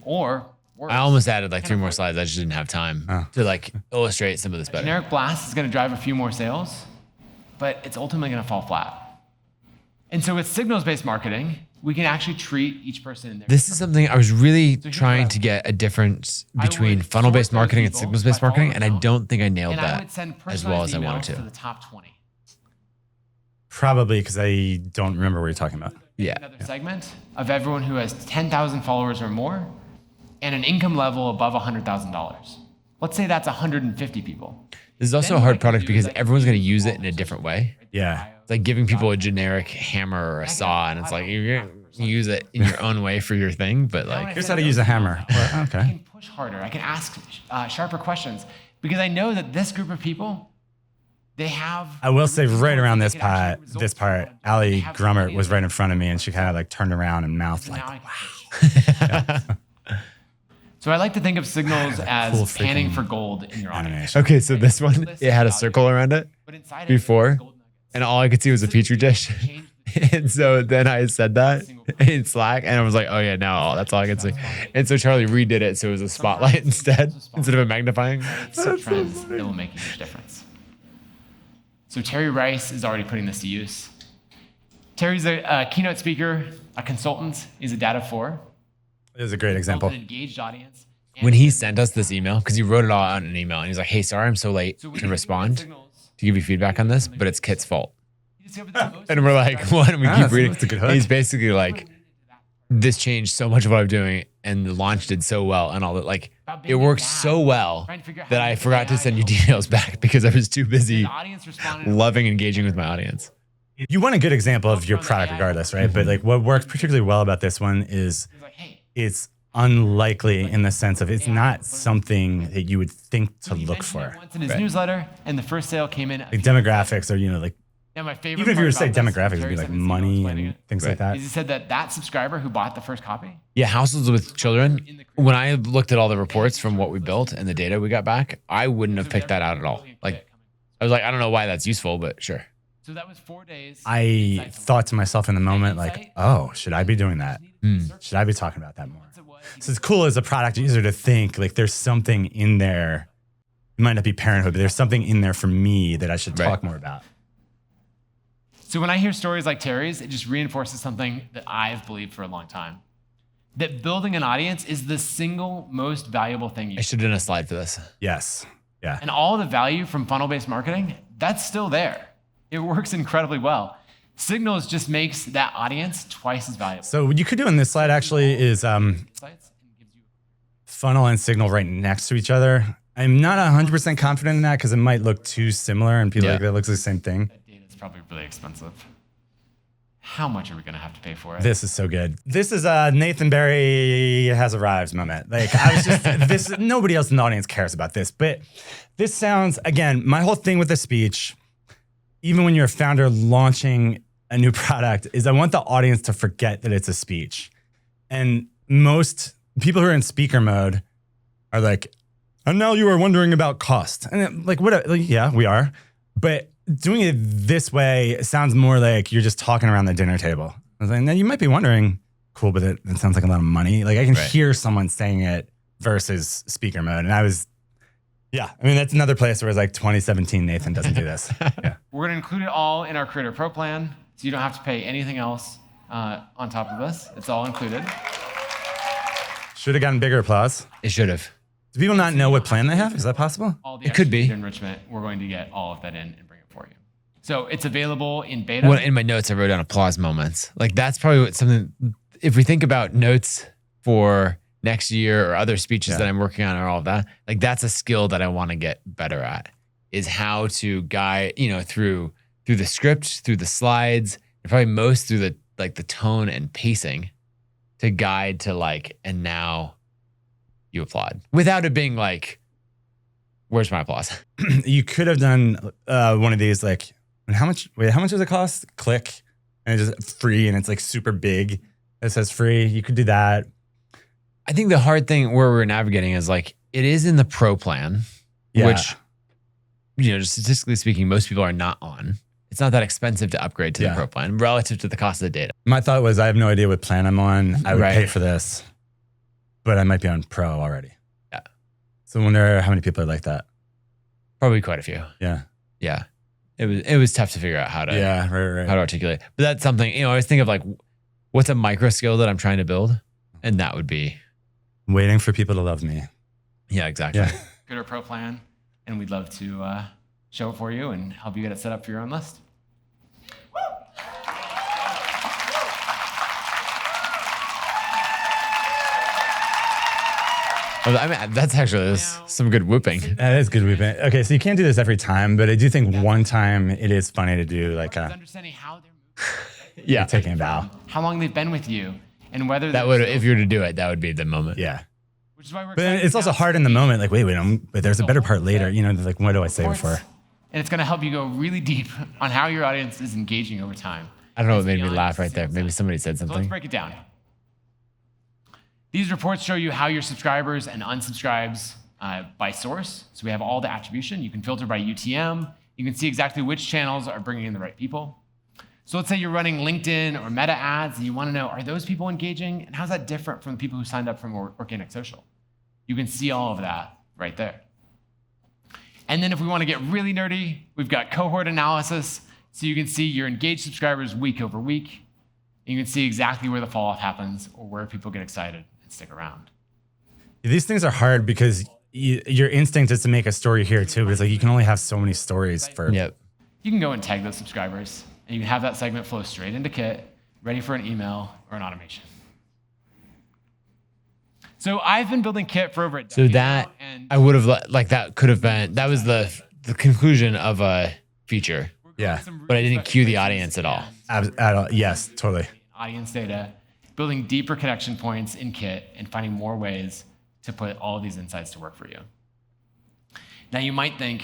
or worse, I almost added like 3 more slides. I just didn't have time to like illustrate some of this better. generic blast is going to drive a few more sales, but it's ultimately going to fall flat. And so with signals-based marketing, we can actually treat each person in their This is something I was really here's trying what to get a difference I between would funnel-based sort those marketing and people signals-based by marketing, follower and I count, don't think I nailed and I that would send as well as I personalized wanted emails to. the top 20. Probably because I don't remember what you're talking about. Yeah. Another segment of everyone who has 10,000 followers or more and an income level above $100,000. Let's say that's 150 people. This is also Then a what I hard can product do is because I can everyone's going to use use all it in a those different social way. media, right? Yeah. It's like giving people a generic hammer or a saw, and it's like you're going to use it in your own way for your thing, but like, Here's how to use a hammer. Well, I okay. can push harder. I can ask sharper questions because I know that this group of people, they have. I will say right around this They can actually part, result this from part, what they Allie have Grummert somebody was that- right in front of me and she kind of like turned around and mouthed So like, now I can So I like to think of signals as cool panning freaking for gold in your audience. animation. okay, so this one, it had a circle around it But inside it, before, it's gold nuggets. and all I could see was a petri dish. Change the And so then I said that in Slack, and I was like, oh yeah, now that's all I can see. And so Charlie redid it, so it was a spotlight instead of a magnifying. set trends that will make a huge difference. So Terry Rice is already putting this to use. Terry's a keynote speaker, a consultant. He's a data for. It was a great Built example. an engaged audience. When he sent us this email, because he wrote it all out in an email, and he's like, hey, sorry I'm so late So we to can respond signals. to give you feedback on this, but it's Kit's fault. He discovered that most And we're like, what? And we keep that's- reading. that's a good And hook. he's basically like, this changed so much of what I'm doing, and the launch did so well, and all that. Like, it worked so well Trying to figure out that how to I use forgot to AI send you to help details back because I was too busy The audience responded. loving engaging with my audience. You want a good example of your product regardless, right? But like what works particularly well about this one is He's like, hey, it's unlikely in the sense of it's not something that you would think to he look mentioned it for. once in his Right. newsletter, and the first sale came in. Like demographics or, like Now, my favorite even if you were to part say about this, demographics, it'd Terry be like sent me an email money explaining and it, things like that. is he said that subscriber who bought the first copy, Yeah, households with children. When I looked at all the reports from what we built and the data we got back, I wouldn't have picked that out at all. Like, I was like, I don't know why that's useful, but sure. so that was 4 days. I thought to myself in the moment, like, oh, should I be doing that? Should I be talking about that more? So it's cool as a product user to think like there's something in there. It might not be parenthood, but there's something in there for me that I should Right. talk more about. So when I hear stories like Terry's, it just reinforces something that I've believed for a long time. That building an audience is the single most valuable thing you I should have done a slide for this. Yes. Yeah. And all the value from funnel-based marketing, that's still there. It works incredibly well. Signals just makes that audience twice as valuable. So what you could do in this slide actually is Insights and gives you funnel and signal right next to each other. I'm not 100% confident in that because it might look too similar and people Yeah. like that looks like the same thing. that data is probably really expensive. How much are we going to have to pay for it? This is so good. This is a Nathan Barry has arrived moment. Like I was just this. Nobody else in the audience cares about this, but this sounds again. My whole thing with the speech, even when you're a founder launching a new product, is I want the audience to forget that it's a speech. And most people who are in speaker mode are like, And now you are wondering about cost. And like, what? Like, yeah, we are. But doing it this way sounds more like you're just talking around the dinner table. I was like, now you might be wondering, cool, but it sounds like a lot of money. Like I can hear someone saying it versus speaker mode. And I was, yeah, I mean, that's another place where it's like 2017, Nathan doesn't do this. Yeah. We're going to include it all in our Creator Pro plan, so you don't have to pay anything else on top of this. It's all included. Should have gotten bigger applause. It should have. Do people not know what plan they have? Is that possible? All the It could extra be. enrichment, we're going to get all of that in and bring it for you. So it's available in beta. Well, in my notes, I wrote down applause moments. Like that's probably something, if we think about notes for next year or other speeches that I'm working on or all of that, like that's a skill that I want to get better at, is how to guide, through the script, through the slides, and probably most through the tone and pacing to guide to like, and now you applaud without it being like, where's my applause? You could have done one of these, like, how much does it cost? Click, and it's just free, and it's like super big. It says free. You could do that. I think the hard thing where we're navigating is like, it is in the pro plan, which, just statistically speaking, most people are not on. It's not that expensive to upgrade to the pro plan relative to the cost of the data. My thought was, I have no idea what plan I'm on. I would Right. pay for this, but I might be on pro already. Yeah. So I wonder how many people are like that. Probably quite a few. Yeah. Yeah. It was tough to figure out how to Right. how to articulate. But that's something, I always think of like, what's a micro skill that I'm trying to build? And that would be Waiting for people to love me. Yeah, exactly. Yeah. Go to our pro plan, and we'd love to show it for you and help you get it set up for your own list. I mean, that's actually some good whooping. That is good. Okay, so you can't do this every time, but I do think one time it is funny to do like It's a understanding how they're Yeah. taking a bow. how long they've been with you, and whether That would, if you were to do it, that would be the moment. Yeah. which is why we're But then excited it's to also announce hard in the moment. Like, wait, but there's a better part later. Like, what do I save it reports, for? and it's going to help you go really deep on how your audience is engaging over time. I don't know what It's made me beyond laugh right there. sales Maybe cycle. somebody said So let's something. break it down. These reports show you how your subscribers and unsubscribes by source. So we have all the attribution. You can filter by UTM. You can see exactly which channels are bringing in the right people. So let's say you're running LinkedIn or Meta ads, and you want to know, are those people engaging? And how's that different from the people who signed up from organic social? You can see all of that right there. And then if we want to get really nerdy, we've got cohort analysis. So you can see your engaged subscribers week over week. And you can see exactly where the fall off happens or where people get excited and stick around. These things are hard because your instinct is to make a story here too, but it's like you can only have so many stories for. Yep. You can go and tag those subscribers, and you can have that segment flow straight into Kit, ready for an email or an automation. So I've been building Kit for over a decade So that now, and I would have that could have been, that was the conclusion of a feature. we're going Yeah. with some But I really didn't special cue the places audience at all. and Yes, totally. audience data, building deeper connection points in Kit, and finding more ways to put all of these insights to work for you. Now you might think,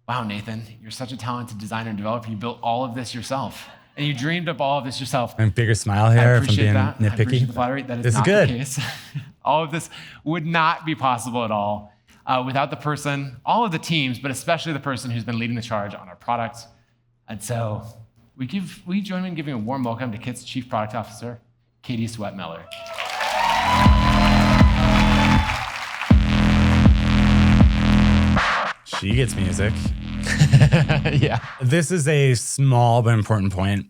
wow, Nathan, you're such a talented designer and developer. You built all of this yourself. And you dreamed up all of this yourself. And bigger smile I here from appreciate being that. I appreciate the nitpicky. flattery. That is This is not good. the case. All of this would not be possible at all without the person, all of the teams, but especially the person who's been leading the charge on our product. And so we join me in giving a warm welcome to Kit's Chief Product Officer, Katie Sweat-Meller. She gets music. Yeah. This is a small but important point.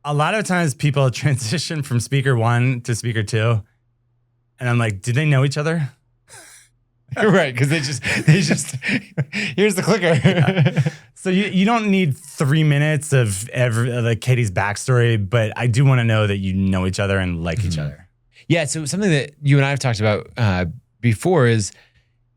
A lot of times people transition from speaker one to speaker two. And I'm like, did they know each other? Right. Because they just, here's the clicker. So you don't need 3 minutes of Katie's backstory, but I do want to know that you know each other and like each other. Yeah. So something that you and I have talked about before is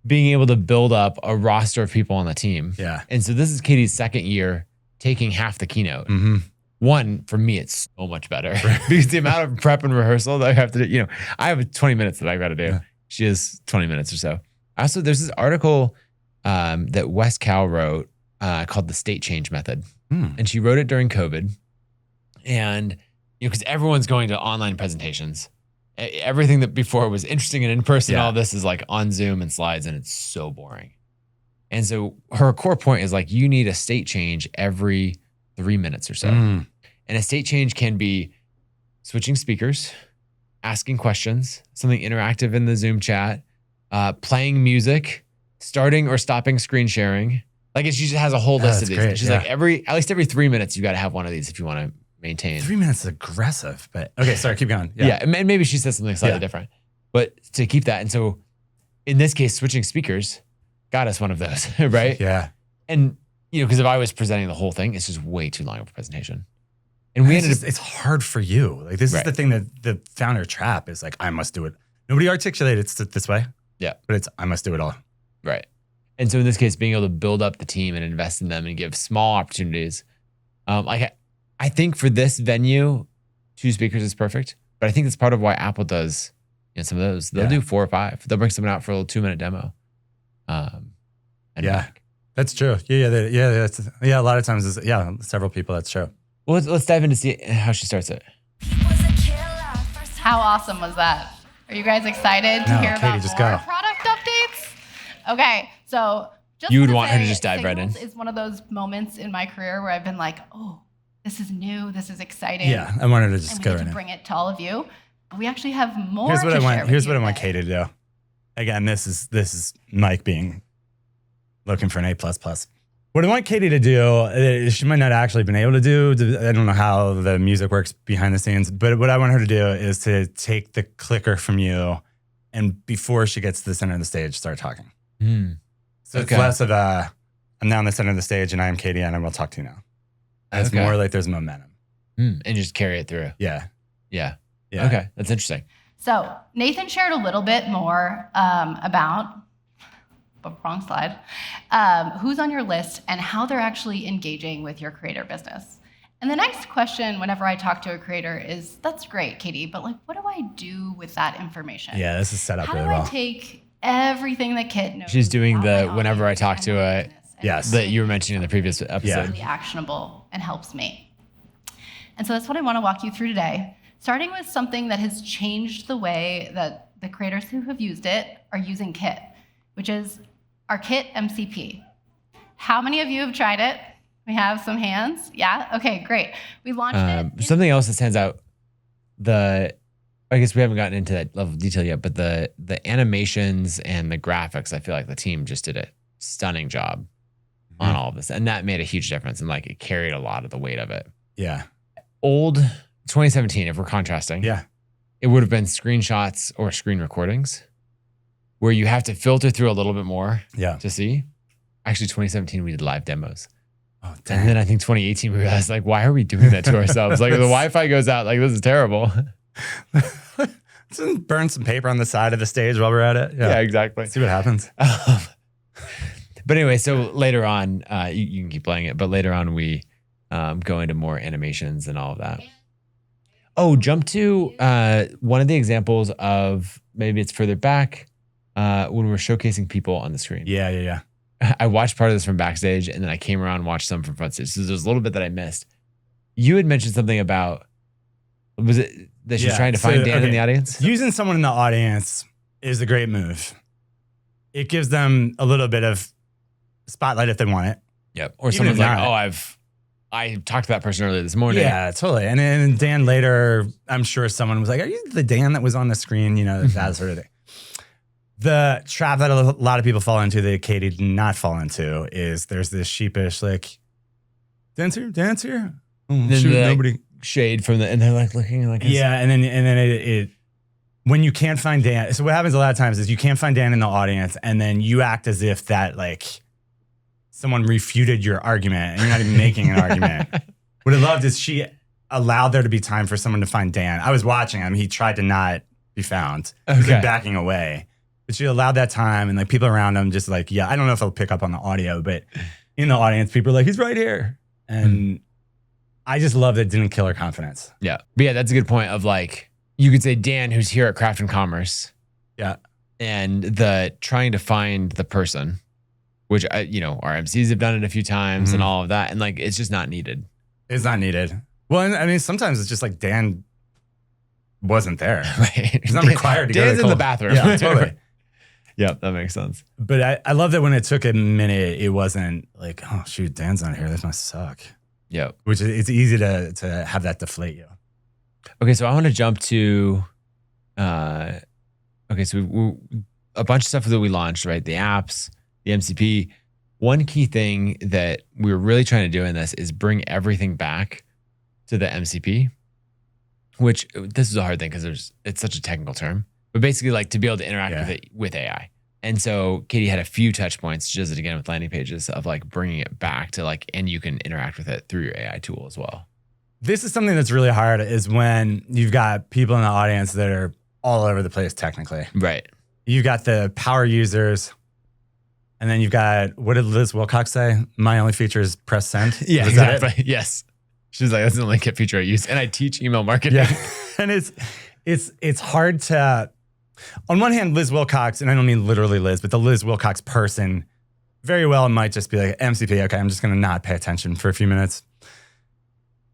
being able to build up a roster of people on the team. Yeah. And so this is Katie's second year taking half the keynote. Mm-hmm. One, for me, it's so much better because the amount of prep and rehearsal that I have to do, I have 20 minutes that I've got to do. Yeah. She has 20 minutes or so. Also, there's this article that Wes Cal wrote called The State Change Method. And she wrote it during COVID. And, because everyone's going to online presentations. Everything that before was interesting and in person, Yeah. all this is like on Zoom and slides, and it's so boring. And so her core point is like, you need a state change every 3 minutes or so. Mm. And a state change can be switching speakers, asking questions, something interactive in the Zoom chat, playing music, starting or stopping screen sharing. Like she just has a whole list of these. Great, She's like, at least every 3 minutes, you got to have one of these if you want to maintain. 3 minutes is aggressive, but okay, sorry, keep going. Yeah. And maybe she says something slightly different, but to keep that. And so in this case, switching speakers got us one of those, right? Yeah. And, because if I was presenting the whole thing, it's just way too long of a presentation. And we ended up, It's hard for you. Like this is the thing that the founder trap is like, I must do it. Nobody articulated it this way. Yeah. But it's, I must do it all. right. And so in this case, being able to build up the team and invest in them and give small opportunities. I think for this venue, 2 speakers is perfect. But I think that's part of why Apple does some of those. They'll do 4 or 5. They'll bring someone out for a little 2-minute demo. And back. That's true. Yeah. A lot of times, several people. That's true. Well, let's dive in to see how she starts it. How awesome was that? Are you guys excited to hear Katie, about just more go. product updates? Okay, so just You would wanna want her to say just dive right in. Signals is one of those moments in my career where I've been like, oh, this is new, this is exciting. Yeah, I wanted to and just we go get right to in. bring it to all of you. But we actually have more. Here's what to I want. share Here's with what I you want today. Katie to do. Again, this is Mike being looking for an A++. What I want Katie to do, she might not actually been able to do. I don't know how the music works behind the scenes, but what I want her to do is to take the clicker from you, and before she gets to the center of the stage, start talking. So it's less of a, I'm now in the center of the stage and I am Katie and I will talk to you now. And it's more like there's momentum. And just carry it through. Yeah. Yeah. Yeah. Okay. That's interesting. So Nathan shared a little bit more about, but wrong slide, who's on your list and how they're actually engaging with your creator business. And the next question whenever I talk to a creator is, that's great, Katie, but like, what do I do with that information? Yeah, this is set up How really do I well. take everything that Kit knows? She's doing about my whenever I audience talk and to my a, business and Yes. that you were mentioning in the previous episode. really actionable and helps me. And so that's what I want to walk you through today, starting with something that has changed the way that the creators who have used it are using Kit, which is our Kit MCP. How many of you have tried it? We have some hands. Yeah? Okay, great. We launched it. Something else that stands out, I guess we haven't gotten into that level of detail yet, but the animations and the graphics, I feel like the team just did a stunning job on all of this. And that made a huge difference. And like it carried a lot of the weight of it. Yeah. Old 2017, if we're contrasting, Yeah. it would have been screenshots or screen recordings where you have to filter through a little bit more Yeah. to see. Actually, 2017, we did live demos. Oh, And dang. then I think 2018, we realized, like, why are we doing that to ourselves? Like, the Wi-Fi goes out. Like, this is terrible. Let's burn some paper on the side of the stage while we're at it. Yeah, exactly. See what happens. But anyway, so later on, you can keep playing it, but later on, we go into more animations and all of that. Oh, jump to one of the examples of, maybe it's further back, when we're showcasing people on the screen. Yeah. I watched part of this from backstage, and then I came around and watched some from front stage. So there's a little bit that I missed. You had mentioned something about, was it that she's trying to find Dan in the audience? Using someone in the audience is a great move. It gives them a little bit of spotlight if they want it. Yep. Or Even someone's if like, not. I talked to that person earlier this morning. Yeah, totally. And then Dan later, I'm sure someone was like, are you the Dan that was on the screen? You know, that sort of thing. The trap that a lot of people fall into that Katie did not fall into is there's this sheepish, like, dance here. Oh, Then shoot, the, nobody. shade from the, and they're like looking like, Yeah, and then it when you can't find Dan. So what happens a lot of times is you can't find Dan in the audience, and then you act as if that like someone refuted your argument, and you're not even making an argument. What I loved is she allowed there to be time for someone to find Dan. I was watching him; he tried to not be found. He was like backing away, but she allowed that time, and like people around him just like, yeah, I don't know if I'll pick up on the audio, but in the audience, people are like, he's right here, and I just love that it didn't kill her confidence. Yeah. But yeah, that's a good point of like, you could say Dan, who's here at Craft and Commerce. Yeah. And the trying to find the person, which, our MCs have done it a few times and all of that. And like, it's just not needed. It's not needed. Well, I mean, sometimes it's just like Dan wasn't there. Right. He's not required to go Dan's to in the Colbert. bathroom. Yeah, totally. Yep, that makes sense. But I love that when it took a minute, it wasn't like, oh shoot, Dan's not here. This must suck. Yep. Which is, it's easy to have that deflate you. Okay, so I want to jump to, so a bunch of stuff that we launched, right? The apps, the MCP. One key thing that we're really trying to do in this is bring everything back to the MCP, which this is a hard thing because it's such a technical term, but basically like to be able to interact with it with AI. And so Katie had a few touch points. She does it again with landing pages of like bringing it back to like, and you can interact with it through your AI tool as well. This is something that's really hard is when you've got people in the audience that are all over the place technically. Right. You've got the power users, and then you've got, what did Liz Wilcox say? My only feature is press send. Yeah, Was that it? exactly. Yes. She's like, that's the only kit feature I use. And I teach email marketing. Yeah. And it's hard to, on one hand, Liz Wilcox, and I don't mean literally Liz, but the Liz Wilcox person very well might just be like, MCP, okay, I'm just going to not pay attention for a few minutes.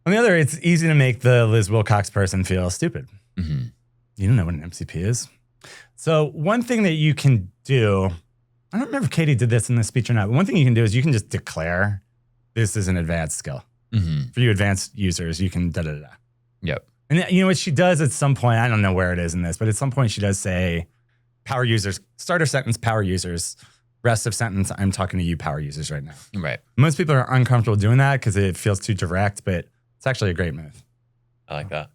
On the other, it's easy to make the Liz Wilcox person feel stupid. Mm-hmm. You don't know what an MCP is. So one thing that you can do, I don't remember if Katie did this in the speech or not, but one thing you can do is you can just declare this is an advanced skill. Mm-hmm. For you advanced users, you can da-da-da. Yep. And you know what she does at some point, I don't know where it is in this, but at some point she does say, power users, starter sentence, power users, rest of sentence, I'm talking to you power users right now. Right. Most people are uncomfortable doing that because it feels too direct, but it's actually a great move. I like that.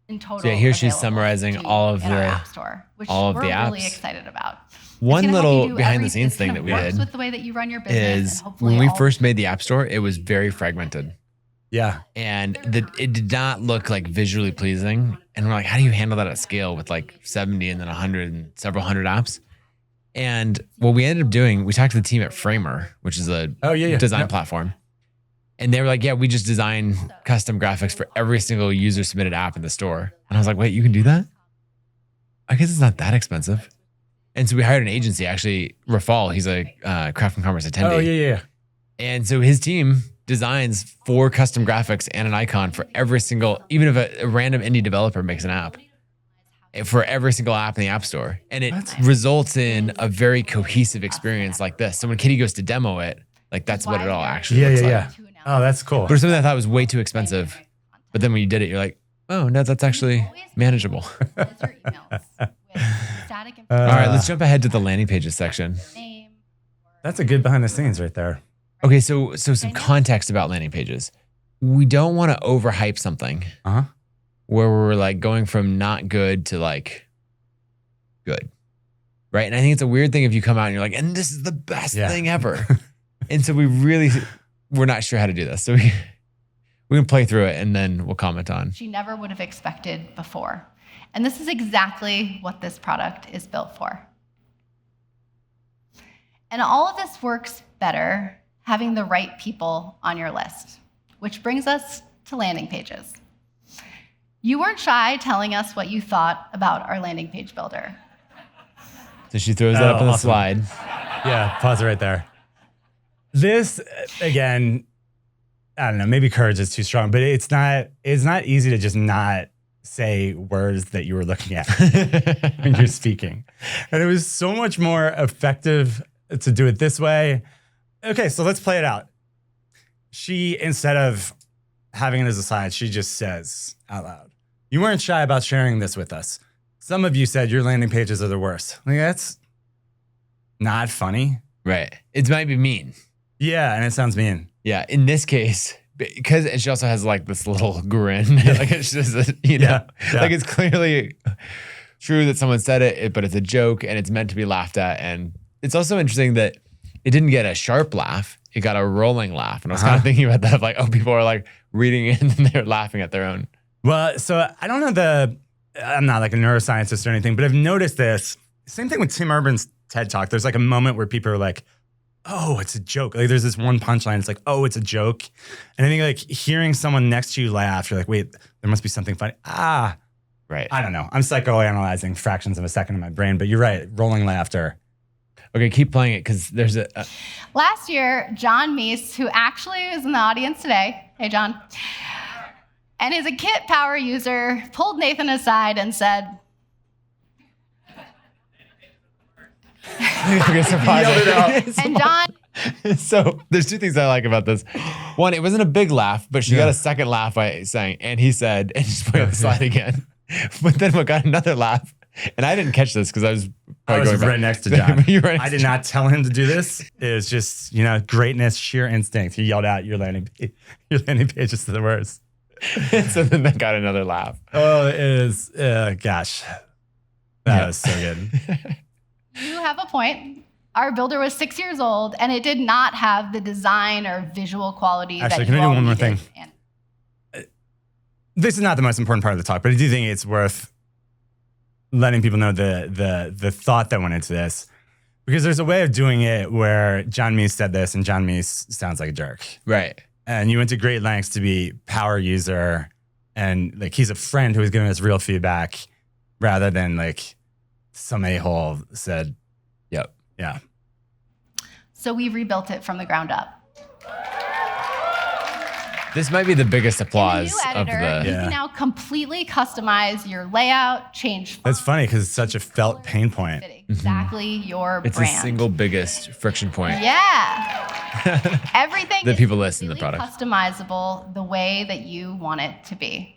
In total, So yeah, here she's available summarizing to all of in our the- App Store, which all of we're the really apps. excited about. One It's gonna help you little do behind the everything. scenes It thing kind that of we works did with the way that you run your business. is and hopefully when we all- first made the App Store, it was very fragmented. Yeah. And it did not look like visually pleasing. And we're like, how do you handle that at scale with like 70 and then 100 and several hundred apps? And what we ended up doing, we talked to the team at Framer, which is a design platform. And they were like, yeah, we just design custom graphics for every single user submitted app in the store. And I was like, wait, you can do that? I guess it's not that expensive. And so we hired an agency, actually, Rafal, he's a Craft and Commerce attendee. Oh, yeah. And so his team designs 4 custom graphics and an icon for every single, even if a random indie developer makes an app, for every single app in the App Store. And it results in a very cohesive experience like this. So when Kitty goes to demo it, like that's what it all actually looks like. Oh, that's cool. But it's something I thought was way too expensive. But then when you did it, you're like, oh, no, that's actually manageable. All All right, let's jump ahead to the landing pages section. That's a good behind the scenes right there. Okay, so some context about landing pages. We don't want to overhype something where we're like going from not good to like good, right? And I think it's a weird thing if you come out and you're like, and this is the best thing ever. And so we're not sure how to do this. So we can play through it and then we'll comment on. She never would have expected before. And this is exactly what this product is built for. And all of this works better having the right people on your list, which brings us to landing pages. You weren't shy telling us what you thought about our landing page builder. So she throws that up on the slide. Yeah, pause it right there. This, again, I don't know, maybe courage is too strong, but it's not easy to just not say words that you were looking at when you're speaking. And it was so much more effective to do it this way. Okay, so let's play it out. She, instead of having it as a slide, she just says out loud, you weren't shy about sharing this with us. Some of you said your landing pages are the worst. Like, that's not funny. Right. It might be mean. Yeah, and it sounds mean. Yeah, in this case, because she also has like this little grin. Like it's just, like it's clearly true that someone said it, but it's a joke and it's meant to be laughed at. And it's also interesting that it didn't get a sharp laugh. It got a rolling laugh. And I was kind of thinking about that of like, oh, people are like reading it and they're laughing at their own. Well, so I don't know I'm not like a neuroscientist or anything, but I've noticed this. Same thing with Tim Urban's TED Talk. There's like a moment where people are like, oh, it's a joke. Like there's this one punchline. It's like, oh, it's a joke. And I think like hearing someone next to you laugh, you're like, wait, there must be something funny. Right. I don't know. I'm psychoanalyzing fractions of a second in my brain, but you're right. Rolling laughter. Okay, keep playing it because there's a... Last year, John Meese, who actually is in the audience today, hey, John, And as a Kit power user, pulled Nathan aside and said, Okay, so pause it. and John, So there's two things I like about this. One, it wasn't a big laugh, but she got a second laugh by saying, and he said, and just put the slide again. But then we got another laugh. And I didn't catch this because I was going right next to John. You were right next I did to not tell him to do this. It was just, greatness, sheer instinct. He yelled out, your landing page is the worst. So then they got another laugh. Oh, it is, gosh. That was so good. you have a point. Our builder was 6 years old, and it did not have the design or visual quality Actually, that can you I do all one more needed. thing? This is not the most important part of the talk, but I do think it's worth letting people know the thought that went into this, because there's a way of doing it where John Meese said this, and John Meese sounds like a jerk. Right. And you went to great lengths to be power user, and like he's a friend who was giving us real feedback rather than like some a-hole said, Yep. yeah. So we rebuilt it from the ground up. This might be the biggest applause In the new of editor, the. you can now completely customize your layout, change That's funny because it's such a felt pain point. fit exactly your It's brand. the single biggest friction point. Yeah. Everything That is people list in the really product. customizable the way that you want it to be.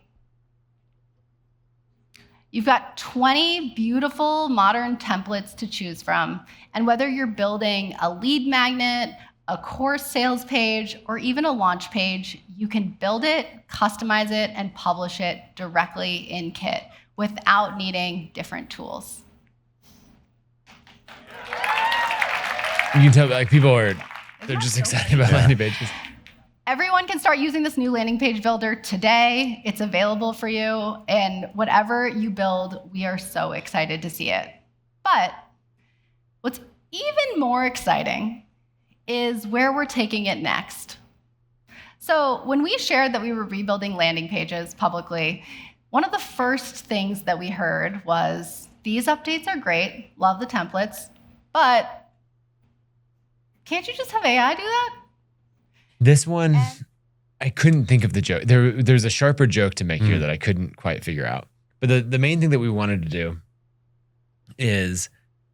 You've got 20 beautiful modern templates to choose from. And whether you're building a lead magnet, a course sales page, or even a launch page, you can build it, customize it, and publish it directly in Kit without needing different tools. You can tell, like, people they're just excited about landing pages. Everyone can start using this new landing page builder today. It's available for you, and whatever you build, we are so excited to see it. But what's even more exciting is where we're taking it next. So when we shared that we were rebuilding landing pages publicly, one of the first things that we heard was, these updates are great, love the templates, but can't you just have AI do that? This one, I couldn't think of the joke. There's a sharper joke to make here that I couldn't quite figure out. But the main thing that we wanted to do is,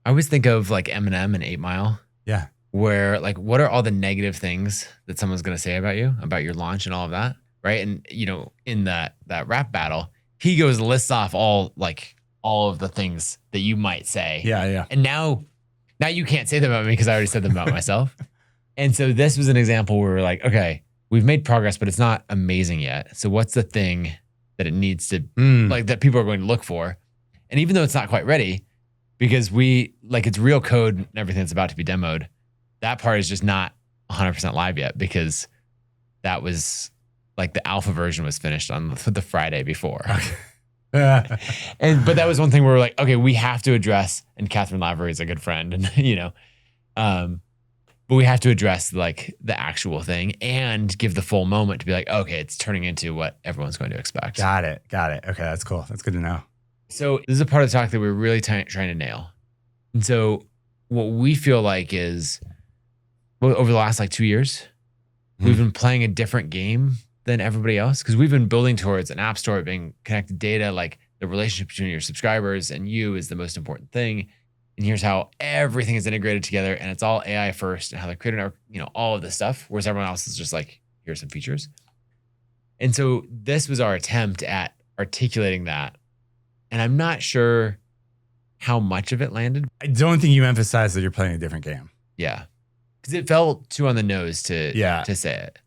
I always think of like Eminem and 8 Mile. Yeah. Where like, what are all the negative things that someone's going to say about you, about your launch and all of that, right? And in that rap battle, he goes and lists off all of the things that you might say. Yeah, yeah. And now you can't say them about me because I already said them about myself. And so this was an example where we're like, okay, we've made progress, but it's not amazing yet. So what's the thing that it needs to, like, that people are going to look for? And even though it's not quite ready, because it's real code and everything that's about to be demoed, that part is just not 100% live yet, because that was like the alpha version was finished on the Friday before. But that was one thing where we're like, okay, we have to address, and Catherine Lavery is a good friend, and but we have to address like the actual thing and give the full moment to be like, okay, it's turning into what everyone's going to expect. Got it. Okay, that's cool. That's good to know. So this is a part of the talk that we're really trying to nail. And so what we feel like is, over the last 2 years, we've been playing a different game than everybody else, because we've been building towards an app store being connected data, like the relationship between your subscribers and you is the most important thing. And here's how everything is integrated together, and it's all AI first, and how the creator network, all of this stuff, whereas everyone else is just like, here's some features. And so this was our attempt at articulating that. And I'm not sure how much of it landed. I don't think you emphasized that you're playing a different game. Yeah. Because it felt too on the nose to say it.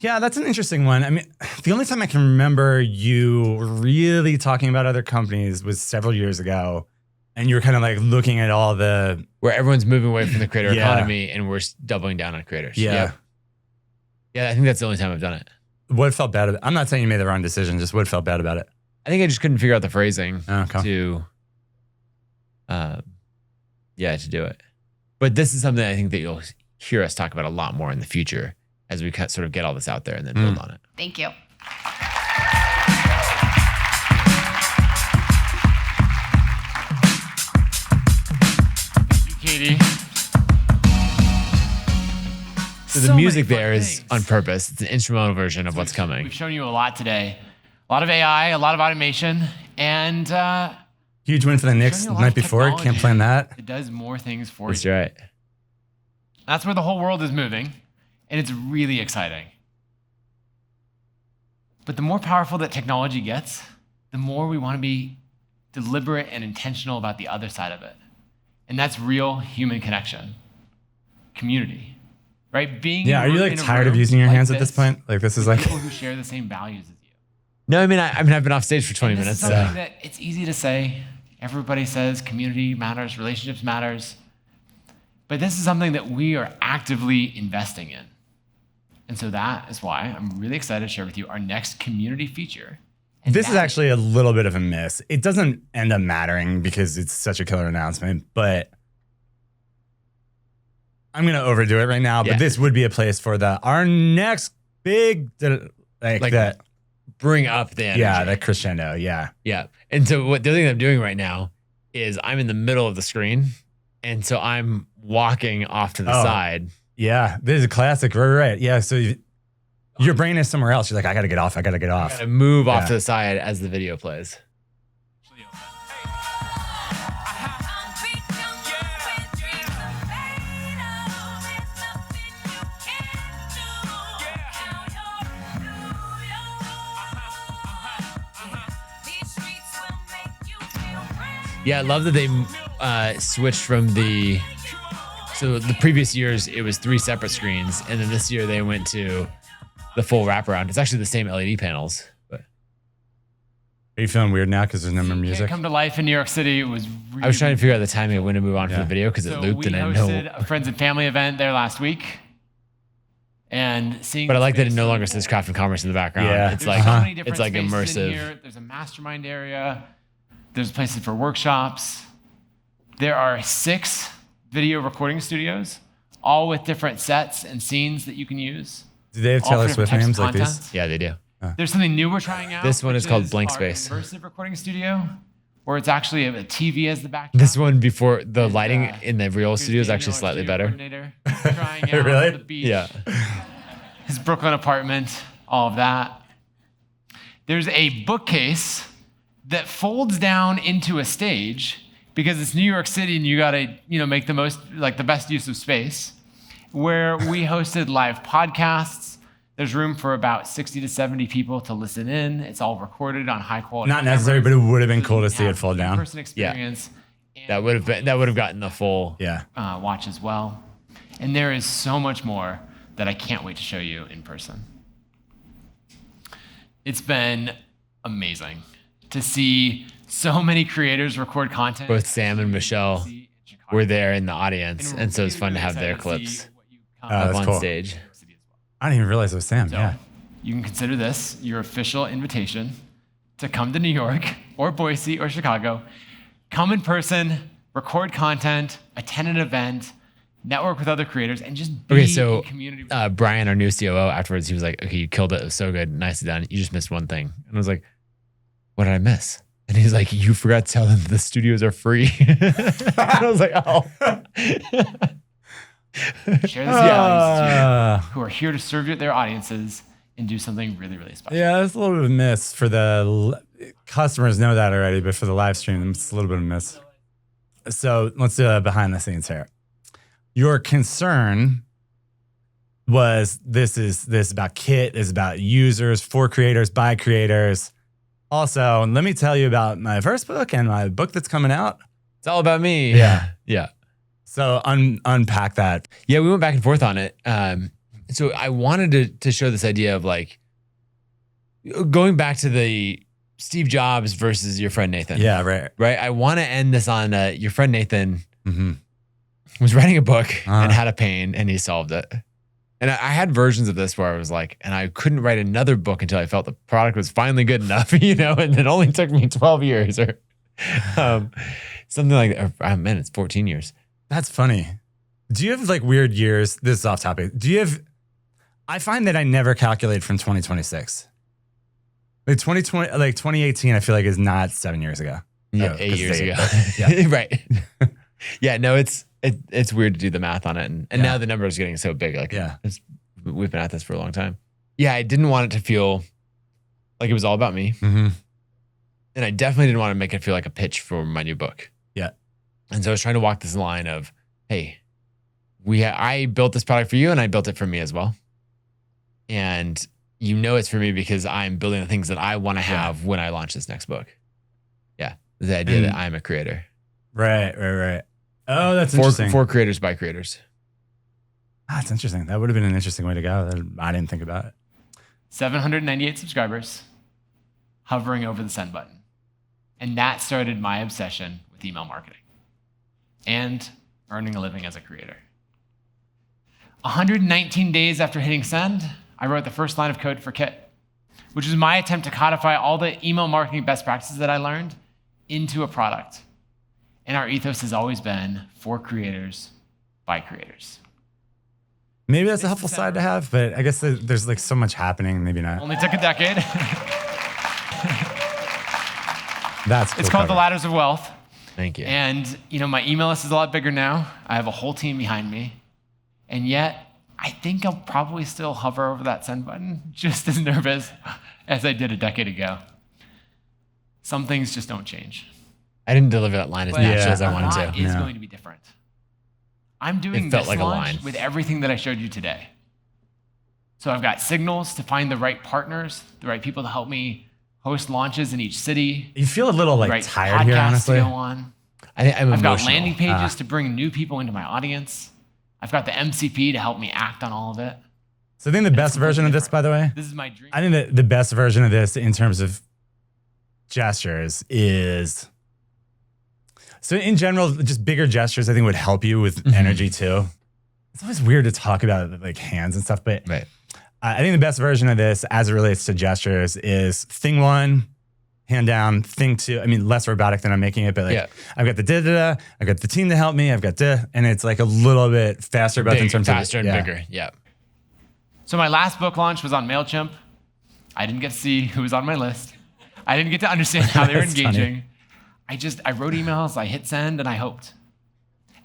Yeah, that's an interesting one. I mean, the only time I can remember you really talking about other companies was several years ago. And you were kind of like looking at all the... Where everyone's moving away from the creator economy, and we're doubling down on creators. Yeah. Yeah, I think that's the only time I've done it. What felt bad about it? I'm not saying you made the wrong decision, just what felt bad about it? I think I just couldn't figure out the phrasing to do it. But this is something I think that you'll hear us talk about a lot more in the future as we sort of get all this out there and then build on it. Thank you. Katie. So the so music many fun there is things. on purpose. It's an instrumental version of what's coming. We've shown you a lot today. A lot of AI, a lot of automation, and Huge win for the Knicks showing the you a lot night of before. Can't technology. plan that. It does more things for That's you. right. That's where the whole world is moving, and it's really exciting. But the more powerful that technology gets, the more we want to be deliberate and intentional about the other side of it. And that's real human connection, community, right? Being Yeah, are you like in a tired of room using your like hands at this point? Like this is with like people who share the same values as you. No, I mean, I've been off stage for 20 And minutes. this is something that it's easy to say. Everybody says community matters, relationships matters. But this is something that we are actively investing in. And so that is why I'm really excited to share with you our next community feature. And this is that actually a little bit of a miss. It doesn't end up mattering because it's such a killer announcement, but I'm gonna overdo it right now. Yeah. But this would be a place for our next big like that. bring up the energy. Yeah, that crescendo. Yeah. Yeah. And so what the other thing I'm doing right now is I'm in the middle of the screen. And so I'm walking off to the side. Yeah. This is a classic. Right. Yeah. So your brain is somewhere else. You're like, I gotta get off. I I move off Yeah. to the side as the video plays. Yeah, I love that they switched from so the previous years it was 3 separate screens, and then this year they went to the full wraparound. It's actually the same LED panels, but Are you feeling weird now because there's no more can't music? come to life in New York City. It was really I was trying to figure out the timing of when to move on Yeah. for the video because it So looped we and I hosted know. a friends and family event there last week. And seeing But I like that it space no so longer says full. craft and commerce in the background. Yeah. It's There's like so many different it's like spaces in immersive. here. There's a mastermind area. There's places for workshops. There are 6 video recording studios, all with different sets and scenes that you can use. Do they have all Taylor for Swift different names types like of these? content. Yeah, they do. There's something new we're trying out. This one which is called Blank our Space. Immersive recording studio, where it's actually a TV as the backdrop. This one before the And, lighting in the real Here's studio is Daniel, actually our slightly studio better. coordinator, trying out Really? the beach, Yeah. his Brooklyn apartment, all of that. There's a bookcase that folds down into a stage because it's New York City and you gotta, make the best use of space. Where we hosted live podcasts. There's room for about 60 to 70 people to listen in. It's all recorded on high quality. Not necessary, but it would have been cameras, cool to so see you it fold have down. in-person experience. and That would have gotten the full. Yeah. watch as well. And there is so much more that I can't wait to show you in person. It's been amazing to see so many creators record content. Both Sam and Michelle were there in the audience, and so it's fun to have their clips Oh, up that's on cool. stage. I didn't even realize it was Sam. So Yeah. you can consider this your official invitation to come to New York or Boise or Chicago, come in person, record content, attend an event, network with other creators, and just be Okay, so in community. Brian, our new COO, afterwards, he was like, "Okay, you killed it. It was so good. Nicely done. You just missed one thing." And I was like, "What did I miss?" And he's like, "You forgot to tell them the studios are free." And I was like, "Oh." Share this with audiences who are here to serve their audiences and do something really, really special. Yeah, it's a little bit of a miss for the customers know that already, but for the live stream, it's a little bit of a miss. So let's do a behind the scenes here. Your concern was this is about Kit, is about users, for creators, by creators. Also, let me tell you about my first book and my book that's coming out. It's all about me. Yeah. Yeah. So unpack that. Yeah, we went back and forth on it. So I wanted to show this idea of like going back to the Steve Jobs versus your friend Nathan. Yeah, right. Right. I want to end this on your friend Nathan Mm-hmm. was writing a book Uh-huh. and had a pain and he solved it. And I had versions of this where I was like, and I couldn't write another book until I felt the product was finally good enough, and it only took me 12 years or something like that. Or, man, it's 14 years. That's funny. Do you have like weird years? This is off topic. I find that I never calculate from 2026. Like 2020, like 2018, I feel like is not 7 years ago. Yeah, Oh, 'cause 8 years they- ago. yeah. Right. Yeah, no, it's it's weird to do the math on it. And now the number is getting so big. Like, we've been at this for a long time. Yeah, I didn't want it to feel like it was all about me. Mm-hmm. And I definitely didn't want to make it feel like a pitch for my new book. Yeah. And so I was trying to walk this line of, hey, I built this product for you and I built it for me as well. And you know it's for me because I'm building the things that I want to have when I launch this next book. Yeah. The idea that I'm a creator. Right. Oh, that's interesting. For creators by creators. That's interesting. That would have been an interesting way to go. I didn't think about it. 798 subscribers hovering over the send button. And that started my obsession with email marketing and earning a living as a creator. 119 days after hitting send, I wrote the first line of code for Kit, which was my attempt to codify all the email marketing best practices that I learned into a product. And our ethos has always been for creators by creators. Maybe that's a helpful side to have, but I guess there's like so much happening. Maybe not. Only took a decade. That's cool. It's called The Ladders of Wealth. Thank you. And my email list is a lot bigger now. I have a whole team behind me. And yet, I think I'll probably still hover over that send button, just as nervous as I did a decade ago. Some things just don't change. I didn't deliver that line as naturally as I wanted to. It is going to be different. I'm doing this like a launch line. with everything that I showed you today. So I've got signals to find the right partners, the right people to help me host launches in each city. You feel a little like right tired here, honestly. To go on. I've got landing pages to bring new people into my audience. I've got the MCP to help me act on all of it. So I think the best version of this, by the way, this is my dream. I think the best version of this in terms of gestures is, so in general, just bigger gestures I think would help you with energy too. It's always weird to talk about like hands and stuff, but I think the best version of this as it relates to gestures is thing one, hand down, thing two. I mean, less robotic than I'm making it, but like I've got the da-da-da, I've got the team to help me, I've got and it's like a little bit faster, both in terms faster of and bigger. Yeah. So my last book launch was on MailChimp. I didn't get to see who was on my list. I didn't get to understand how they were engaging. I wrote emails, I hit send, and I hoped.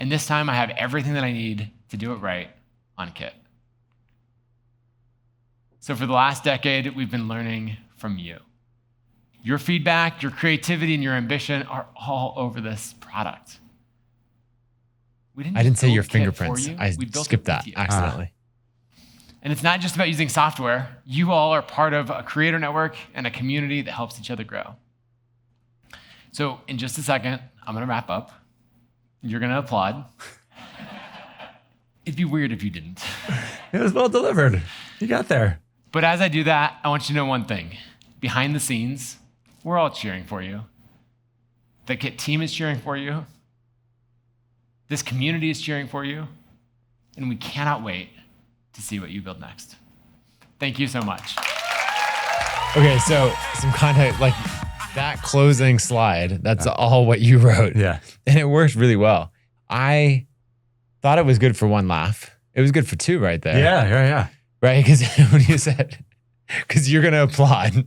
And this time I have everything that I need to do it right on Kit. So for the last decade, we've been learning from you. Your feedback, your creativity, and your ambition are all over this product. I didn't say your Kit fingerprints. for you. I We built skipped it with that you. accidentally. And it's not just about using software. You all are part of a creator network and a community that helps each other grow. So in just a second, I'm going to wrap up. You're going to applaud. It'd be weird if you didn't. it was well delivered. You got there. But as I do that, I want you to know one thing. Behind the scenes, we're all cheering for you. The Kit team is cheering for you. This community is cheering for you. And we cannot wait to see what you build next. Thank you so much. Okay, so some context, like that closing slide, that's all what you wrote. Yeah. And it worked really well. I thought it was good for one laugh. It was good for two right there. Yeah. Right? Because when you said, because you're going to applaud,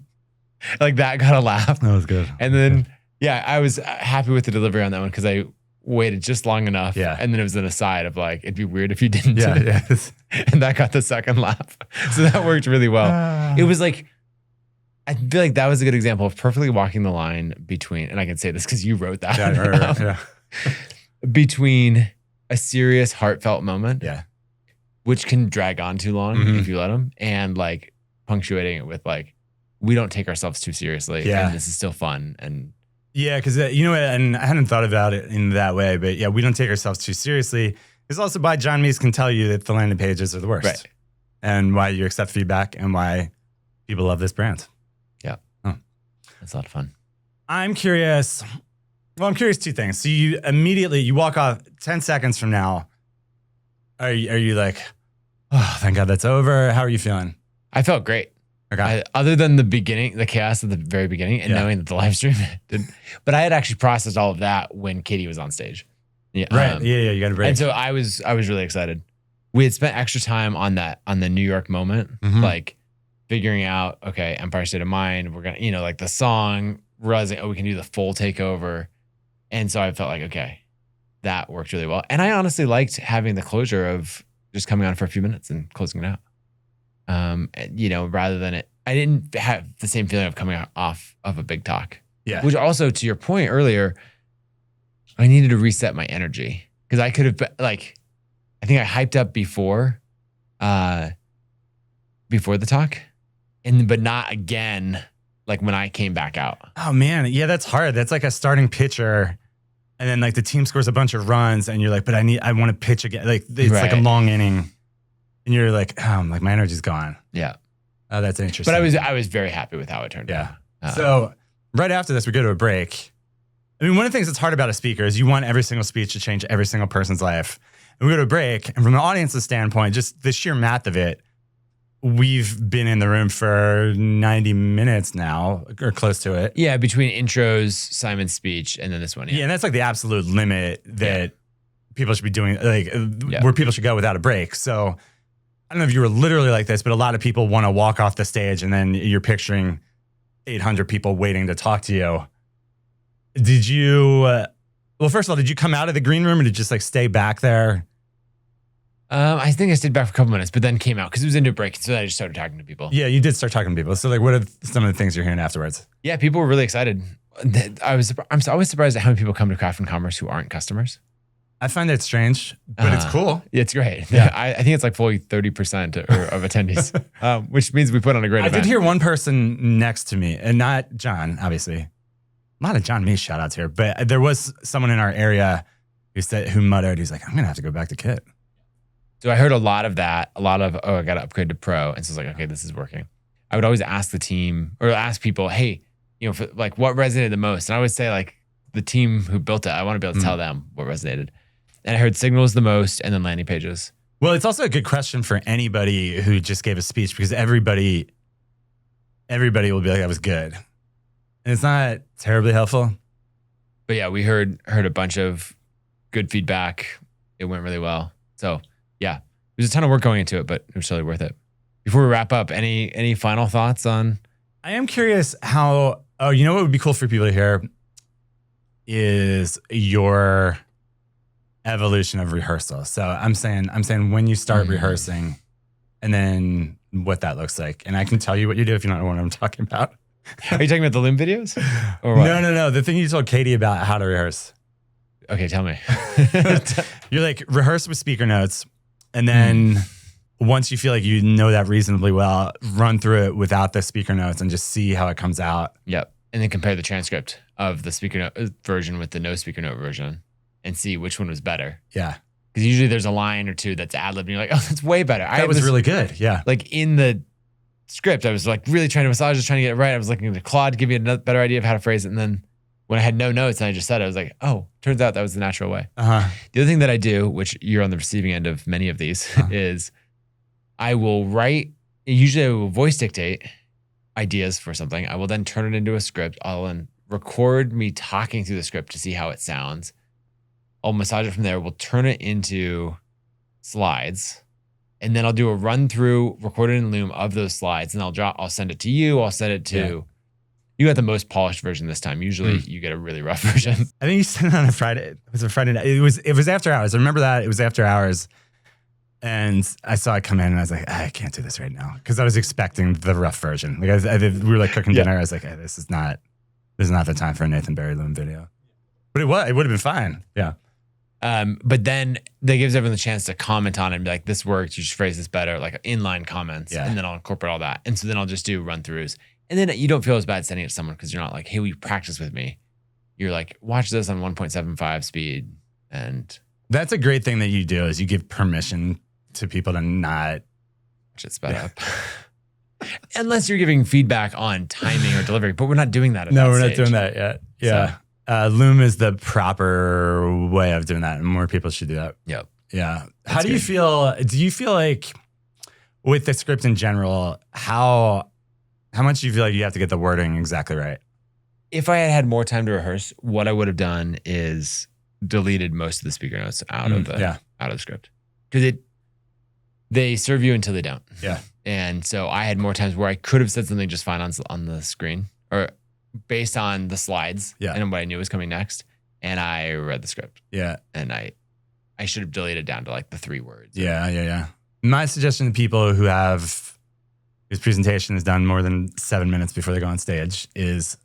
like that got a laugh. That was good. And then, I was happy with the delivery on that one because I waited just long enough. Yeah. And then it was an aside of like, it'd be weird if you didn't. Yeah. And that got the second laugh. So that worked really well. It was like, I feel like that was a good example of perfectly walking the line between, and I can say this because you wrote that. Yeah. Between a serious, heartfelt moment. Yeah. Which can drag on too long if you let them, and like punctuating it with like, we don't take ourselves too seriously. Yeah. And this is still fun. And because and I hadn't thought about it in that way, but yeah, we don't take ourselves too seriously. It's also why John Meese can tell you that the landing pages are the worst. Right. And why you accept feedback and why people love this brand. Yeah. Oh. That's a lot of fun. I'm curious. Well, I'm curious two things. So you walk off 10 seconds from now. Are you like, oh, thank God that's over? How are you feeling? I felt great. Okay. Other than the beginning, the chaos at the very beginning, and knowing that the live stream didn't. But I had actually processed all of that when Katie was on stage. Yeah. Right. You got to break. And so I was really excited. We had spent extra time on the New York moment, like figuring out, okay, Empire State of Mind. We're gonna, like the song, realizing, we can do the full takeover. And so I felt like, okay, that worked really well. And I honestly liked having the closure of just coming on for a few minutes and closing it out. Rather than I didn't have the same feeling of coming off of a big talk. Yeah. Which also, to your point earlier, I needed to reset my energy because I could have been I think I hyped up before the talk, but not again. Like when I came back out. Oh man, yeah, that's hard. That's like a starting pitcher, and then like the team scores a bunch of runs, and you're like, but I want to pitch again. Like it's like a long inning, and you're like, like my energy's gone. Yeah. Oh, that's interesting. But I was very happy with how it turned out. So right after this, we go to a break. I mean, one of the things that's hard about a speaker is you want every single speech to change every single person's life. And we go to a break, and from the audience's standpoint, just the sheer math of it, we've been in the room for 90 minutes now, or close to it. Yeah, between intros, Simon's speech, and then this one. Yeah, and that's like the absolute limit that people should be doing, where people should go without a break. So I don't know if you were literally like this, but a lot of people want to walk off the stage, and then you're picturing 800 people waiting to talk to you. Did you, well, first of all, did you come out of the green room, or did you just like stay back there? I think I stayed back for a couple minutes, but then came out because it was into a break. So I just started talking to people. Yeah, you did start talking to people. So like, what are some of the things you're hearing afterwards? Yeah, people were really excited. I'm always surprised at how many people come to Craft and Commerce who aren't customers. I find that strange, but it's cool. It's great. Yeah. I think it's like fully 30% of attendees, which means we put on a great event. I did hear one person next to me, and not John, obviously. A lot of John Me shout outs here, but there was someone in our area who muttered, he's like, I'm going to have to go back to Kit. So I heard a lot of that, I got to upgrade to Pro. And so I was like, okay, this is working. I would always ask the team or ask people, hey, for, like what resonated the most? And I would say like the team who built it, I want to be able to tell them what resonated. And I heard signals the most and then landing pages. Well, it's also a good question for anybody who just gave a speech because everybody will be like, that was good. And it's not terribly helpful. But yeah, we heard a bunch of good feedback. It went really well. So yeah, there's a ton of work going into it, but it was totally worth it. Before we wrap up, any final thoughts on? I am curious how, what would be cool for people to hear is your evolution of rehearsal. So I'm saying when you start rehearsing and then what that looks like. And I can tell you what you do if you don't know what I'm talking about. Are you talking about the Loom videos? Or what? No. The thing you told Katie about how to rehearse. Okay, tell me. You're like, rehearse with speaker notes. And then once you feel like you know that reasonably well, run through it without the speaker notes and just see how it comes out. Yep. And then compare the transcript of the speaker note version with the no speaker note version and see which one was better. Yeah. Because usually there's a line or two that's ad-libbed and you're like, oh, that's way better. That was really good. Yeah. Like in the script, I was like really trying to massage it, trying to get it right. I was looking at Claude, give me a better idea of how to phrase it. And then when I had no notes and I just said it, I was like, oh, turns out that was the natural way. Uh-huh. The other thing that I do, which you're on the receiving end of many of these, is I will write, usually I will voice dictate ideas for something. I will then turn it into a script. I'll then record me talking through the script to see how it sounds. I'll massage it from there. We'll turn it into slides. And then I'll do a run through, recorded in Loom of those slides. And I'll send it to you. I'll send it to, you got the most polished version this time. Usually you get a really rough version. I think you sent it on a Friday. It was a Friday night. It was after hours. I remember that. It was after hours. And I saw it come in and I was like, I can't do this right now. Cause I was expecting the rough version. Like we were like cooking dinner. I was like, hey, this is not the time for a Nathan Barry Loom video. But it would have been fine. Yeah. But then that gives everyone the chance to comment on it and be like, this worked, you should phrase this better, like inline comments. Yeah. And then I'll incorporate all that. And so then I'll just do run throughs. And then you don't feel as bad sending it to someone because you're not like, hey, will you practice with me? You're like, watch this on 1.75 speed. And that's a great thing that you do is you give permission to people to not watch it sped up. Unless you're giving feedback on timing or delivery, but we're not doing that. No, we're not doing that yet. Yeah. So, Loom is the proper way of doing that, and more people should do that. Yep. Yeah. How do you feel? Do you feel like with the script in general, how much do you feel like you have to get the wording exactly right? If I had more time to rehearse, what I would have done is deleted most of the speaker notes out of the script because they serve you until they don't. Yeah. And so I had more times where I could have said something just fine on the screen or based on the slides and what I knew was coming next. and I read the script, Yeah. and I should have deleted it down to like the 3 words. Yeah. My suggestion to people whose presentation is done more than 7 minutes before they go on stage is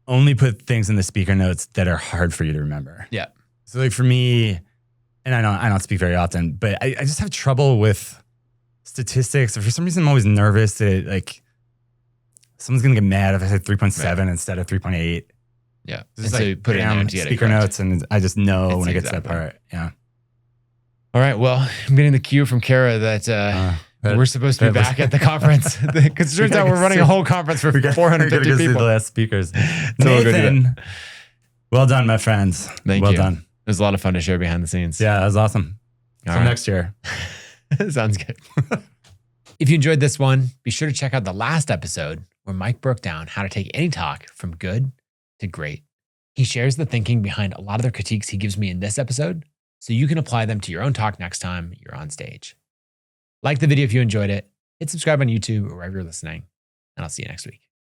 only put things in the speaker notes that are hard for you to remember. Yeah. So like for me, and I don't speak very often, but I just have trouble with statistics. For some reason, I'm always nervous that like someone's gonna get mad if I said 3.7 instead of 3.8. Yeah. Just And so you put it in there to get it speaker correct. notes, and I just know It's when the it gets to that exact part. Yeah. All right. Well, I'm getting the cue from Kara that we're supposed to be back at the conference because it turns out we're running a whole conference for 450 go see the people. last speakers. we'll go do Nathan, well done, my friends. Thank well you. done. It was a lot of fun to share behind the scenes. Yeah, that was awesome. All Till right. next year. Sounds good. If you enjoyed this one, be sure to check out the last episode where Mike broke down how to take any talk from good to great. He shares the thinking behind a lot of the critiques he gives me in this episode, so you can apply them to your own talk next time you're on stage. Like the video if you enjoyed it, hit subscribe on YouTube or wherever you're listening, and I'll see you next week.